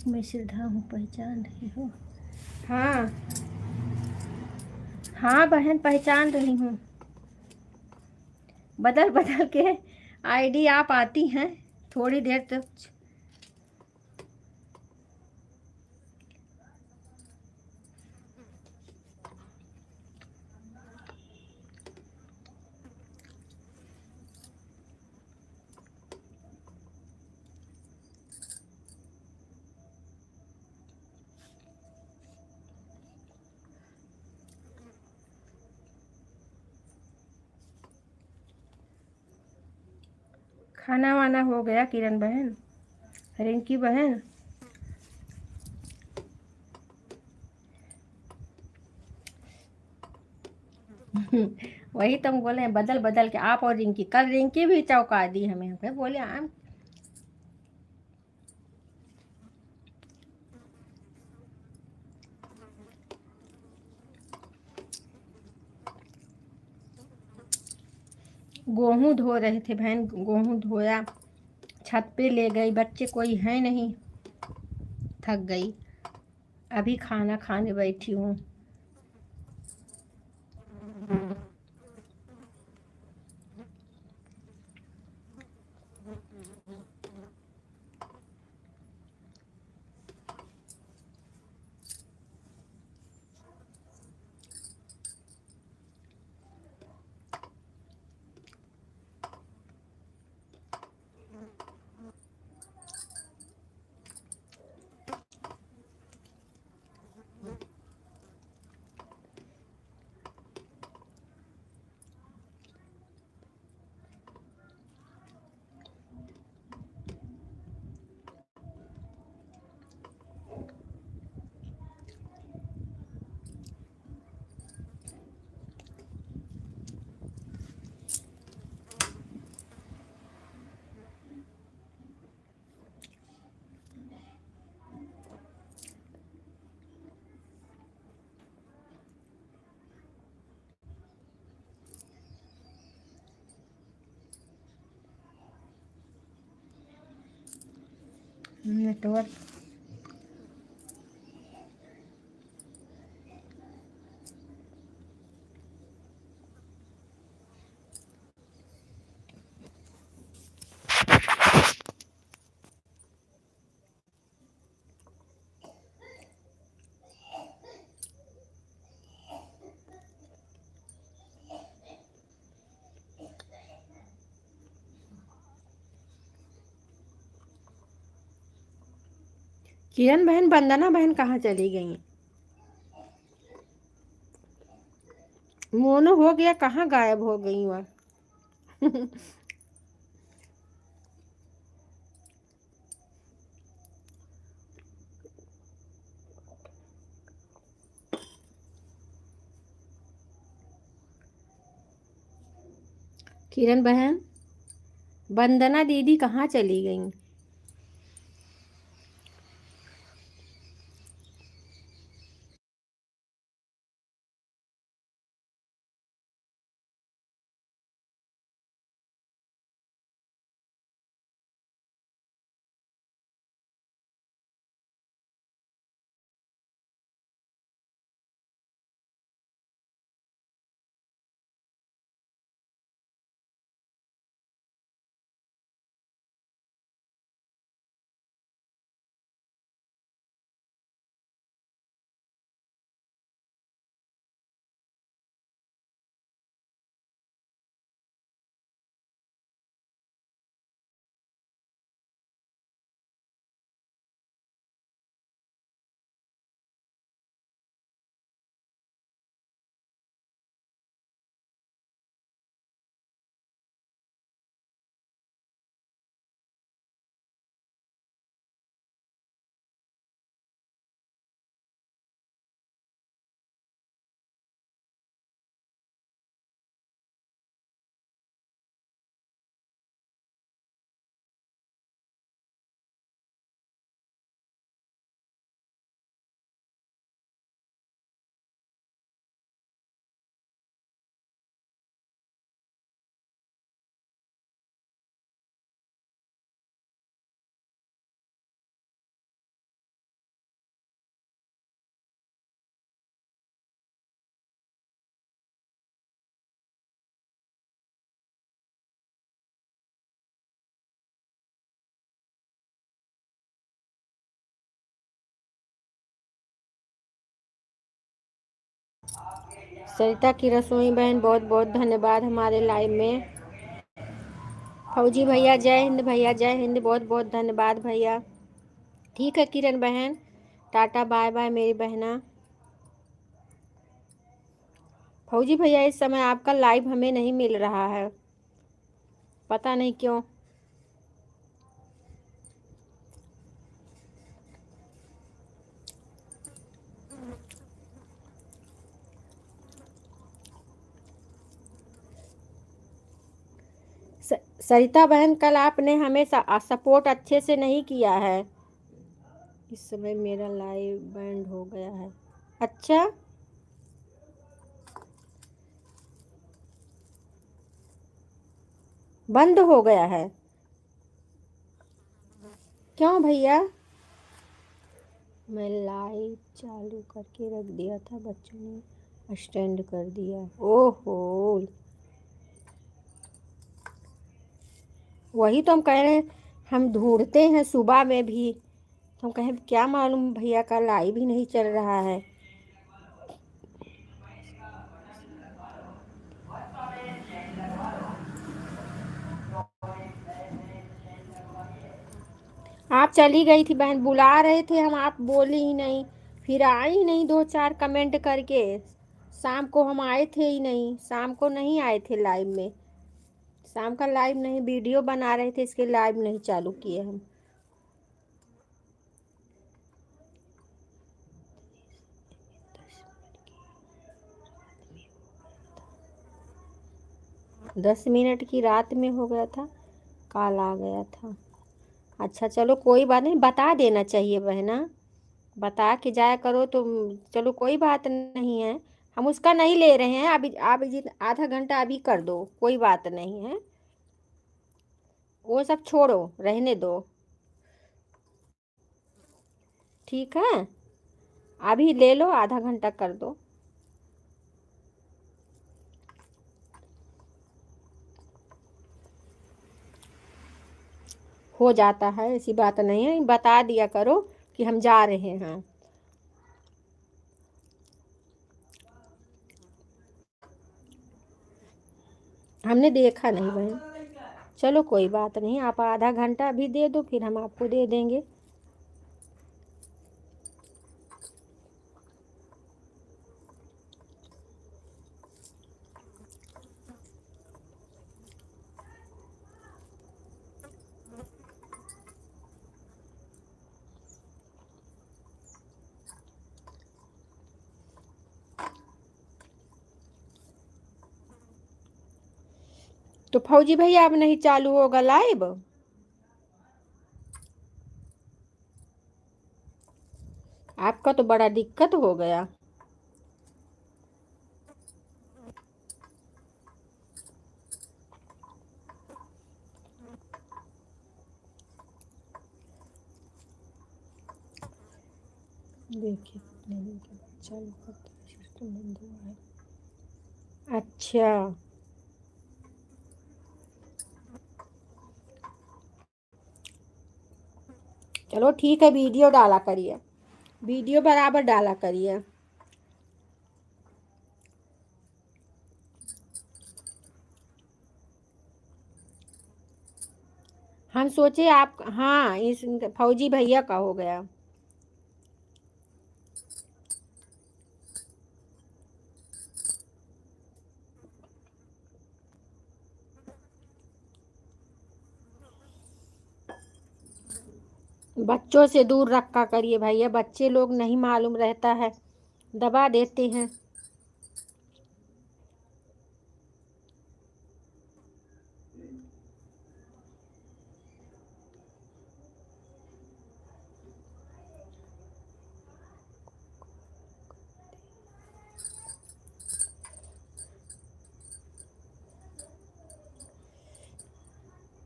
मैं श्रद्धा हूँ, पहचान रही हो? हाँ हाँ बहन, पहचान रही हूँ। बदल बदल के आईडी आप आती हैं थोड़ी देर तक। खाना वाना हो गया किरण बहन, रिंकी बहन? वही तुम बोले बदल बदल के आप और रिंकी, कल रिंकी भी चौंका दी हमें, फिर बोले हम गेहूं धो रहे थे बहन, गेहूं धोया, छत पे ले गई, बच्चे कोई है नहीं, थक गई, अभी खाना खाने बैठी हूँ। नेटवर्क किरण बहन, वंदना बहन कहाँ चली गई? मोनो हो गया, कहाँ गायब हो गई वह? किरण बहन, वंदना दीदी कहाँ चली गई? सरिता की रसोई बहन, बहुत बहुत धन्यवाद हमारे लाइव में। फौजी भैया जय हिंद, भैया जय हिंद, बहुत बहुत धन्यवाद भैया। ठीक है किरण बहन, टाटा बाय बाय मेरी बहना। फौजी भैया इस समय आपका लाइव हमें नहीं मिल रहा है, पता नहीं क्यों। सरिता बहन, कल आपने हमें सपोर्ट अच्छे से नहीं किया है। इस समय मेरा लाइव बैंड हो गया है। अच्छा, बंद हो गया है? क्यों भैया? मैं लाइव चालू करके रख दिया था, बच्चों ने स्टैंड कर दिया। ओहो, वही तो हम कह रहे हैं, हम ढूंढते हैं सुबह में भी, तो हम कहें क्या मालूम भैया का लाइव ही नहीं चल रहा है। आप चली गई थी बहन, बुला रहे थे हम, आप बोली ही नहीं, फिर आई ही नहीं 2-4 कमेंट करके। शाम को हम आए थे ही नहीं, शाम को नहीं आए थे लाइव में। शाम का लाइव नहीं, वीडियो बना रहे थे, इसके लाइव नहीं चालू किए हम। दस मिनट की रात में हो गया था, कॉल आ गया था। अच्छा चलो कोई बात नहीं, बता देना चाहिए बहना, बता के जाया करो तो। चलो कोई बात नहीं है, हम उसका नहीं ले रहे हैं अभी। आप आधा घंटा अभी कर दो, कोई बात नहीं है, वो सब छोड़ो, रहने दो। ठीक है, अभी ले लो, आधा घंटा कर दो। हो जाता है, ऐसी बात नहीं है, बता दिया करो कि हम जा रहे हैं। हमने देखा नहीं बहन। चलो कोई बात नहीं, आप आधा घंटा अभी दे दो, फिर हम आपको दे देंगे। तो फौजी भैया अब नहीं चालू होगा लाइव। आपका तो बड़ा दिक्कत हो गया। देखिए कितने दिन के बाद चालू करते हैं सिस्टम बंद हुआ है। अच्छा, चलो ठीक है, वीडियो डाला करिए, वीडियो बराबर डाला करिए। हम सोचे आप, हाँ, इस फौजी भैया का हो गया। बच्चों से दूर रखा करिए भैया, बच्चे लोग नहीं मालूम रहता है, दबा देते हैं।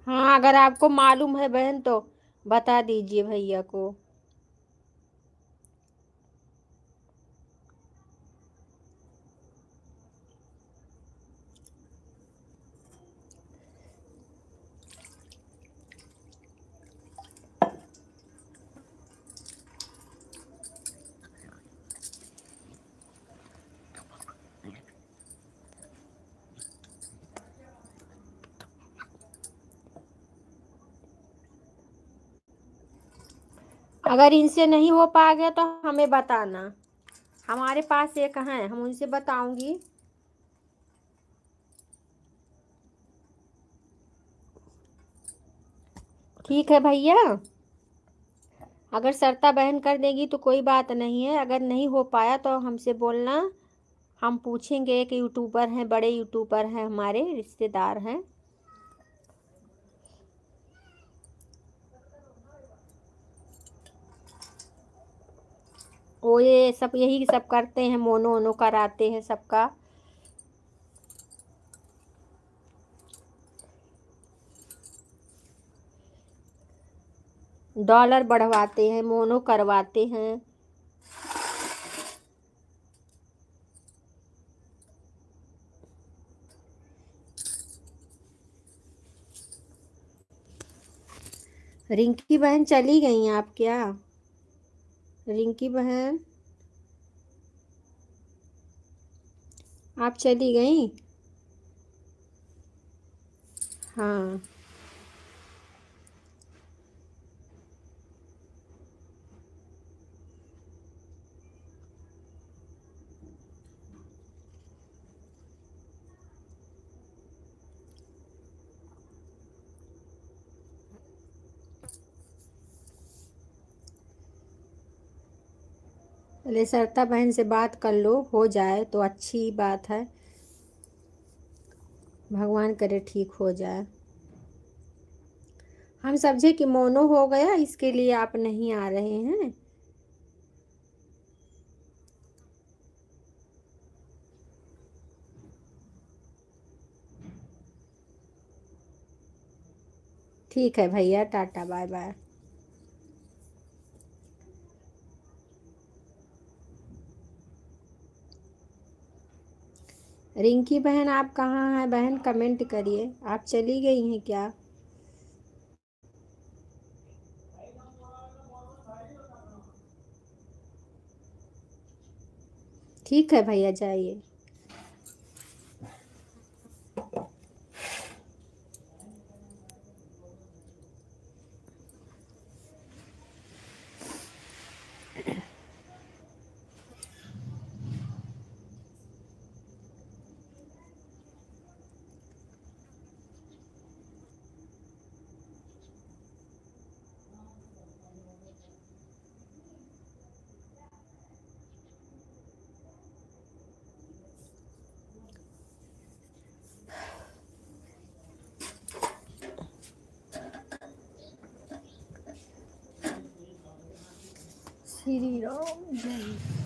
हाँ, अगर आपको मालूम है बहन तो बता दीजिए भैया को। अगर इनसे नहीं हो पाएगा तो हमें बताना, हमारे पास एक हैं, हम उनसे बताऊंगी। ठीक है भैया, अगर सरता बहन कर देगी तो कोई बात नहीं है, अगर नहीं हो पाया तो हमसे बोलना, हम पूछेंगे कि यूट्यूबर हैं, बड़े यूट्यूबर हैं, हमारे रिश्तेदार हैं। वो ये सब यही सब करते हैं, मोनो वोनो कराते हैं सबका। डॉलर बढ़वाते हैं, मोनो करवाते हैं। रिंकी बहन चली गई हैं आप क्या? रिंकी बहन, आप चली गई? हाँ, पहले सरता बहन से बात कर लो, हो जाए तो अच्छी बात है, भगवान करे ठीक हो जाए। हम समझे कि मोनो हो गया, इसके लिए आप नहीं आ रहे हैं। ठीक है भैया, टाटा बाय बाय। रिंकी बहन आप कहाँ हैं बहन, कमेंट करिए, आप चली गई हैं क्या? ठीक है भैया, जाइए। श्री राम जय।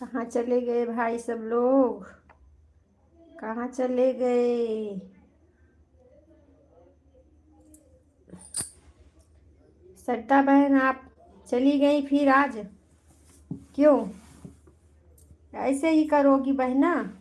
कहाँ चले गए भाई सब लोग? कहाँ चले गए? सट्टा बहन आप चली गई फिर आज? क्यों ऐसे ही करोगी बहना?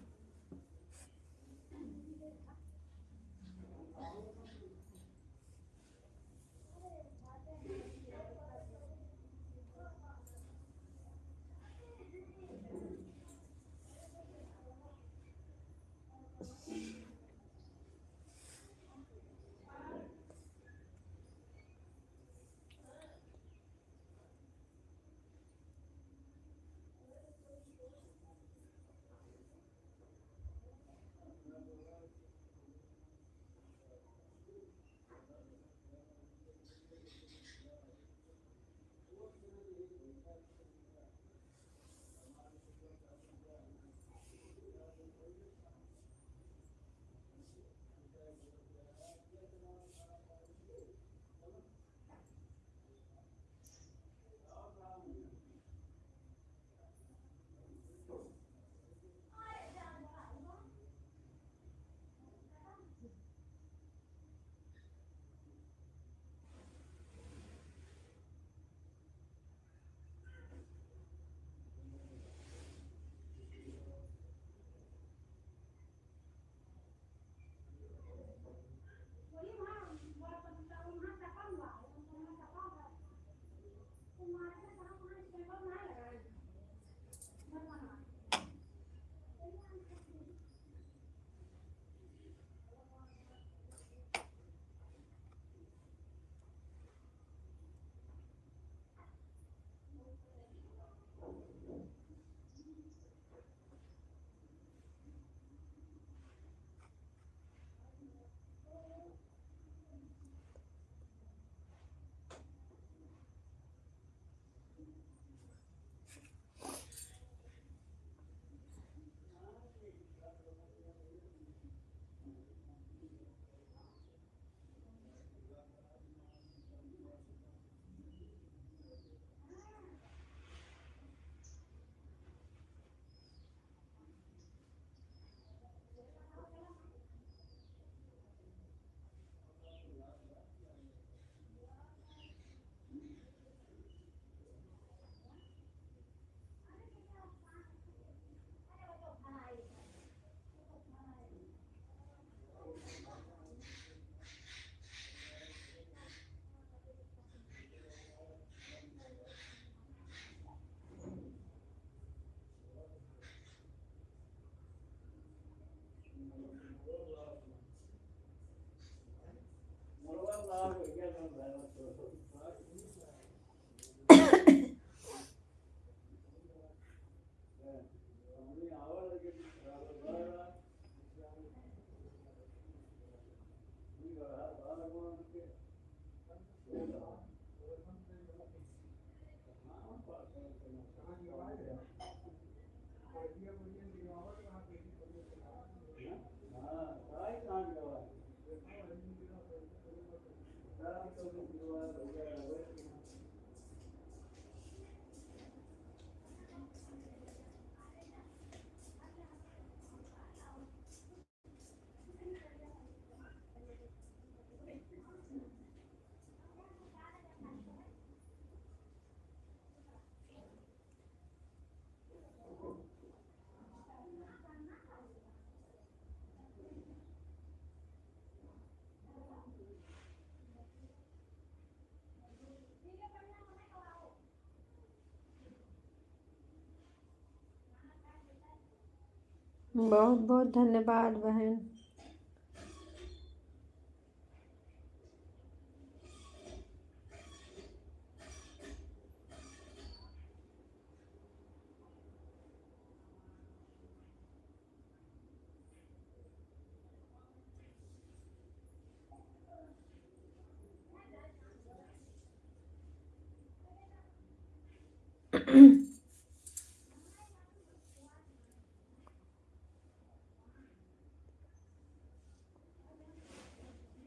बहुत बहुत धन्यवाद बहन।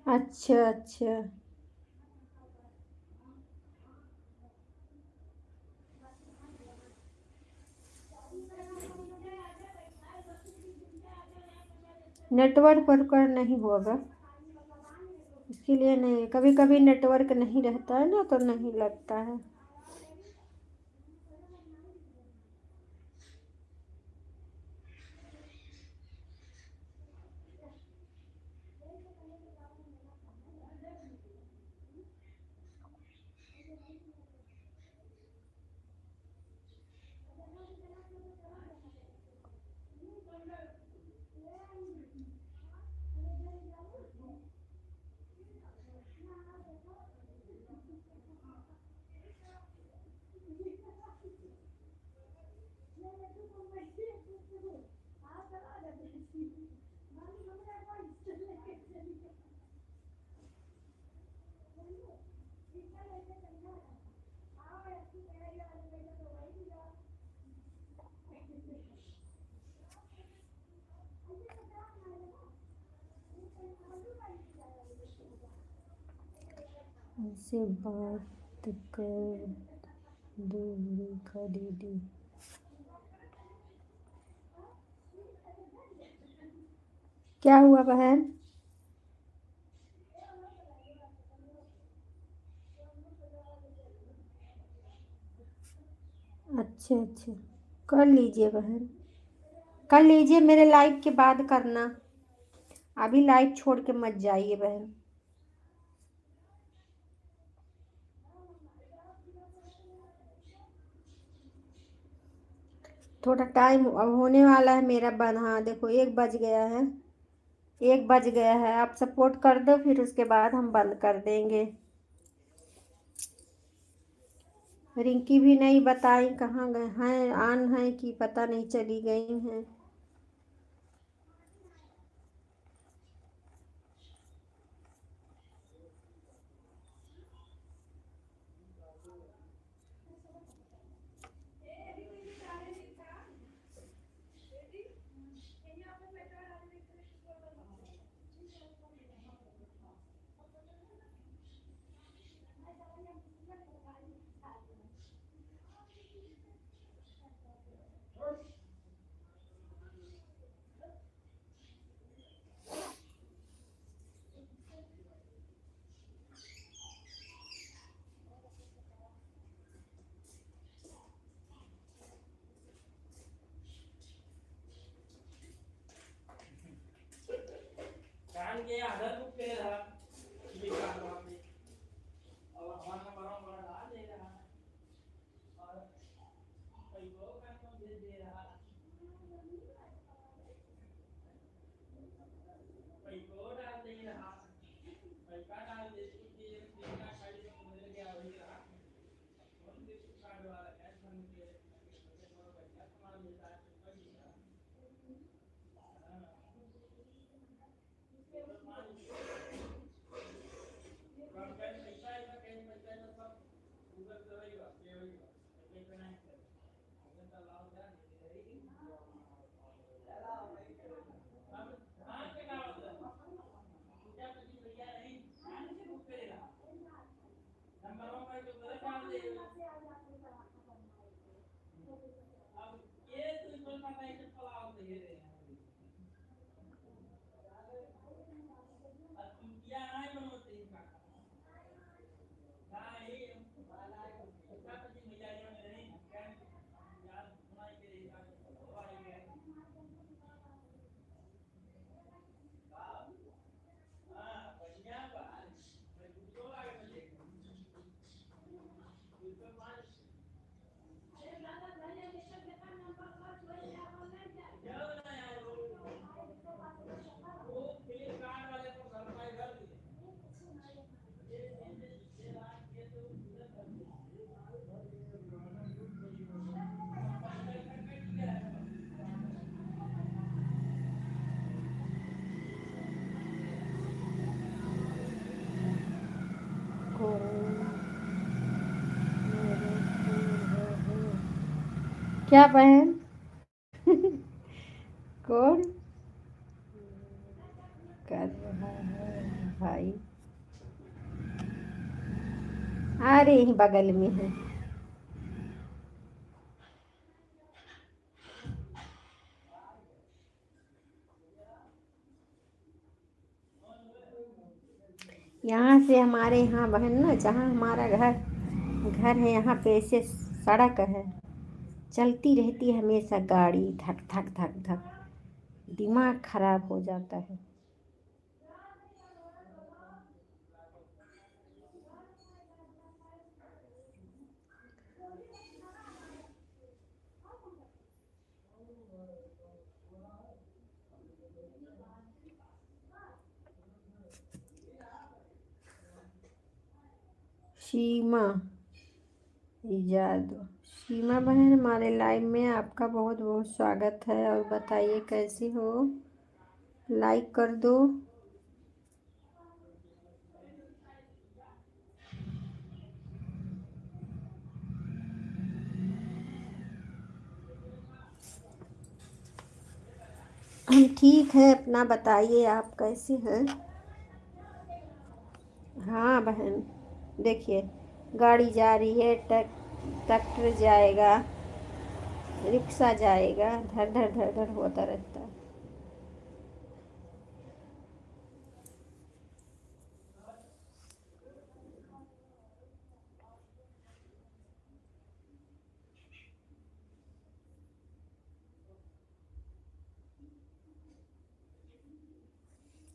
अच्छा अच्छा। नेटवर्क पर नहीं होगा, इसके लिए नहीं, कभी कभी नेटवर्क नहीं रहता है ना तो नहीं लगता है। ऐसे बात कर दो रेखा दीदी। क्या हुआ बहन? अच्छा अच्छा, कर लीजिए बहन, कर लीजिए, मेरे लाइव के बाद करना, अभी लाइव छोड़ के मत जाइए बहन। थोड़ा टाइम अब होने वाला है मेरा बंद, हाँ देखो 1 बज गया है, 1 बज गया है, आप सपोर्ट कर दो फिर उसके बाद हम बंद कर देंगे। रिंकी भी नहीं बताई कहाँ गए हैं, आन है कि पता नहीं चली गई हैं। क्या बहन? कौन कर रहा है भाई? अरे यही बगल में है। यहाँ से हमारे यहाँ बहन ना, जहाँ हमारा घर घर है यहाँ पे ऐसे सड़क है, चलती रहती है हमेशा गाड़ी, धक धक धक धक, दिमाग खराब हो जाता है। सीमा इजाद, सीमा बहन हमारे लाइव में आपका बहुत बहुत स्वागत है। और बताइए कैसी हो? लाइक कर दो। हम ठीक है, अपना बताइए आप कैसे हैं? हाँ बहन, देखिए गाड़ी जा रही है, ट्रैक्टर जाएगा, रिक्शा जाएगा, धर धर धर धर होता रहता है।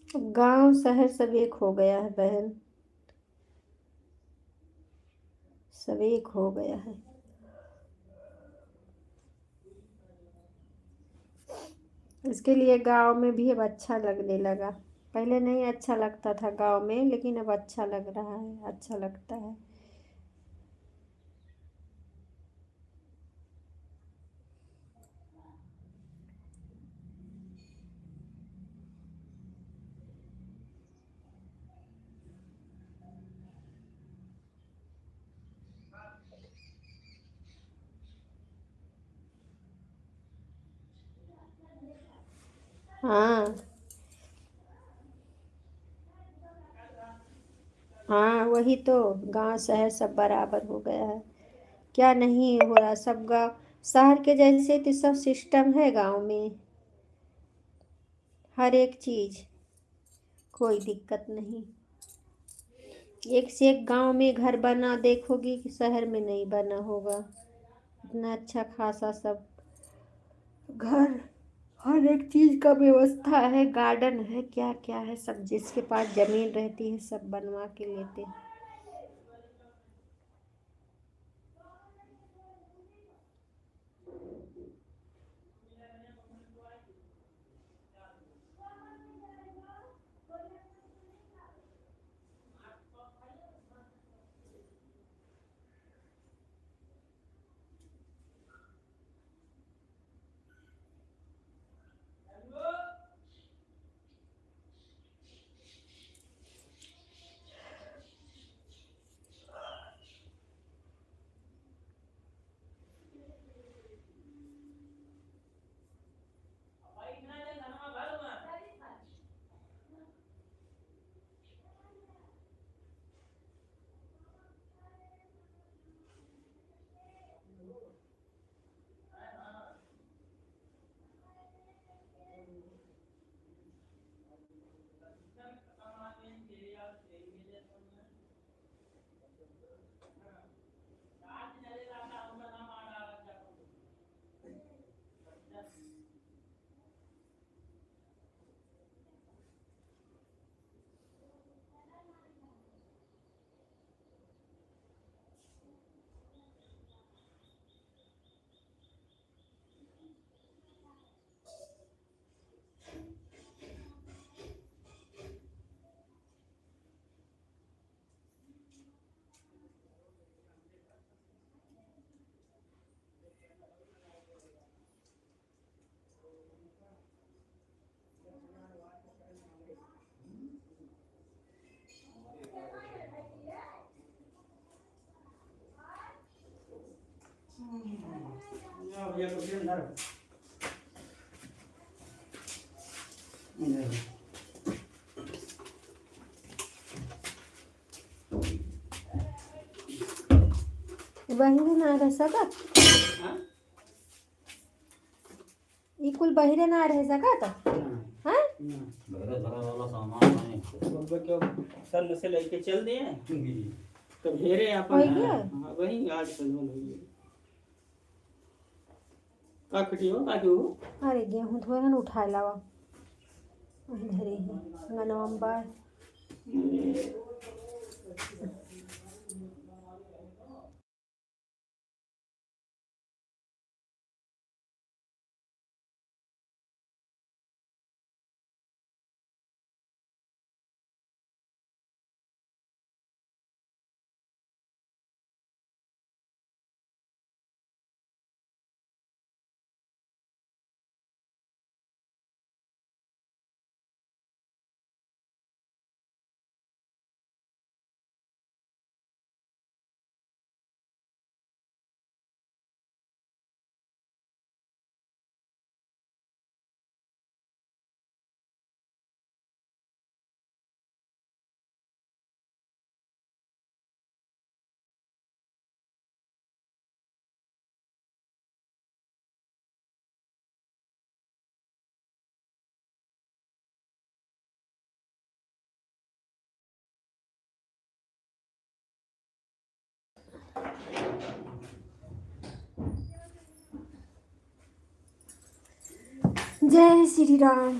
अब गांव शहर सब एक हो गया है बहन, सब एक हो गया है। इसके लिए गांव में भी अब अच्छा लगने लगा। पहले नहीं अच्छा लगता था गांव में, लेकिन अब अच्छा लग रहा है, अच्छा लगता है। हाँ हाँ, वही तो, गांव शहर सब बराबर हो गया है। क्या नहीं हो रहा, सब गाँव शहर के जैसे तो सब सिस्टम है गांव में, हर एक चीज, कोई दिक्कत नहीं। एक से एक गांव में घर बना देखोगी कि शहर में नहीं बना होगा। इतना अच्छा खासा सब घर, हर एक चीज का व्यवस्था है, गार्डन है, क्या क्या है, सब जिसके पास जमीन रहती है सब बनवा के लेते हैं। बहिरे ना रह सकत ई कुल बहिरे ना रह सकत हैं सर से लेके चल दिए तो घेरे अपन वही आज सजल हुई का कटियो का क्यों अरे गेहूं थोड़ा ना उठाए लावा धरे ही नवंबर जय श्री राम।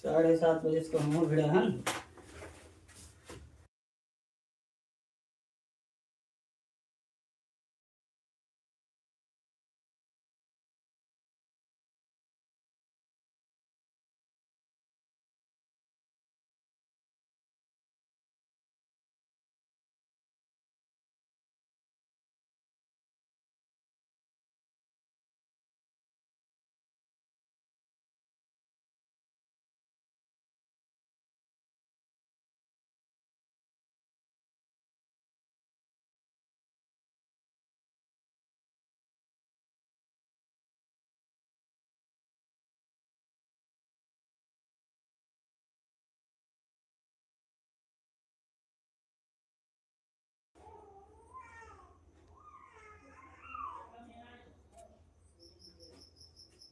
7:30 बजे से हम भिड़ा हन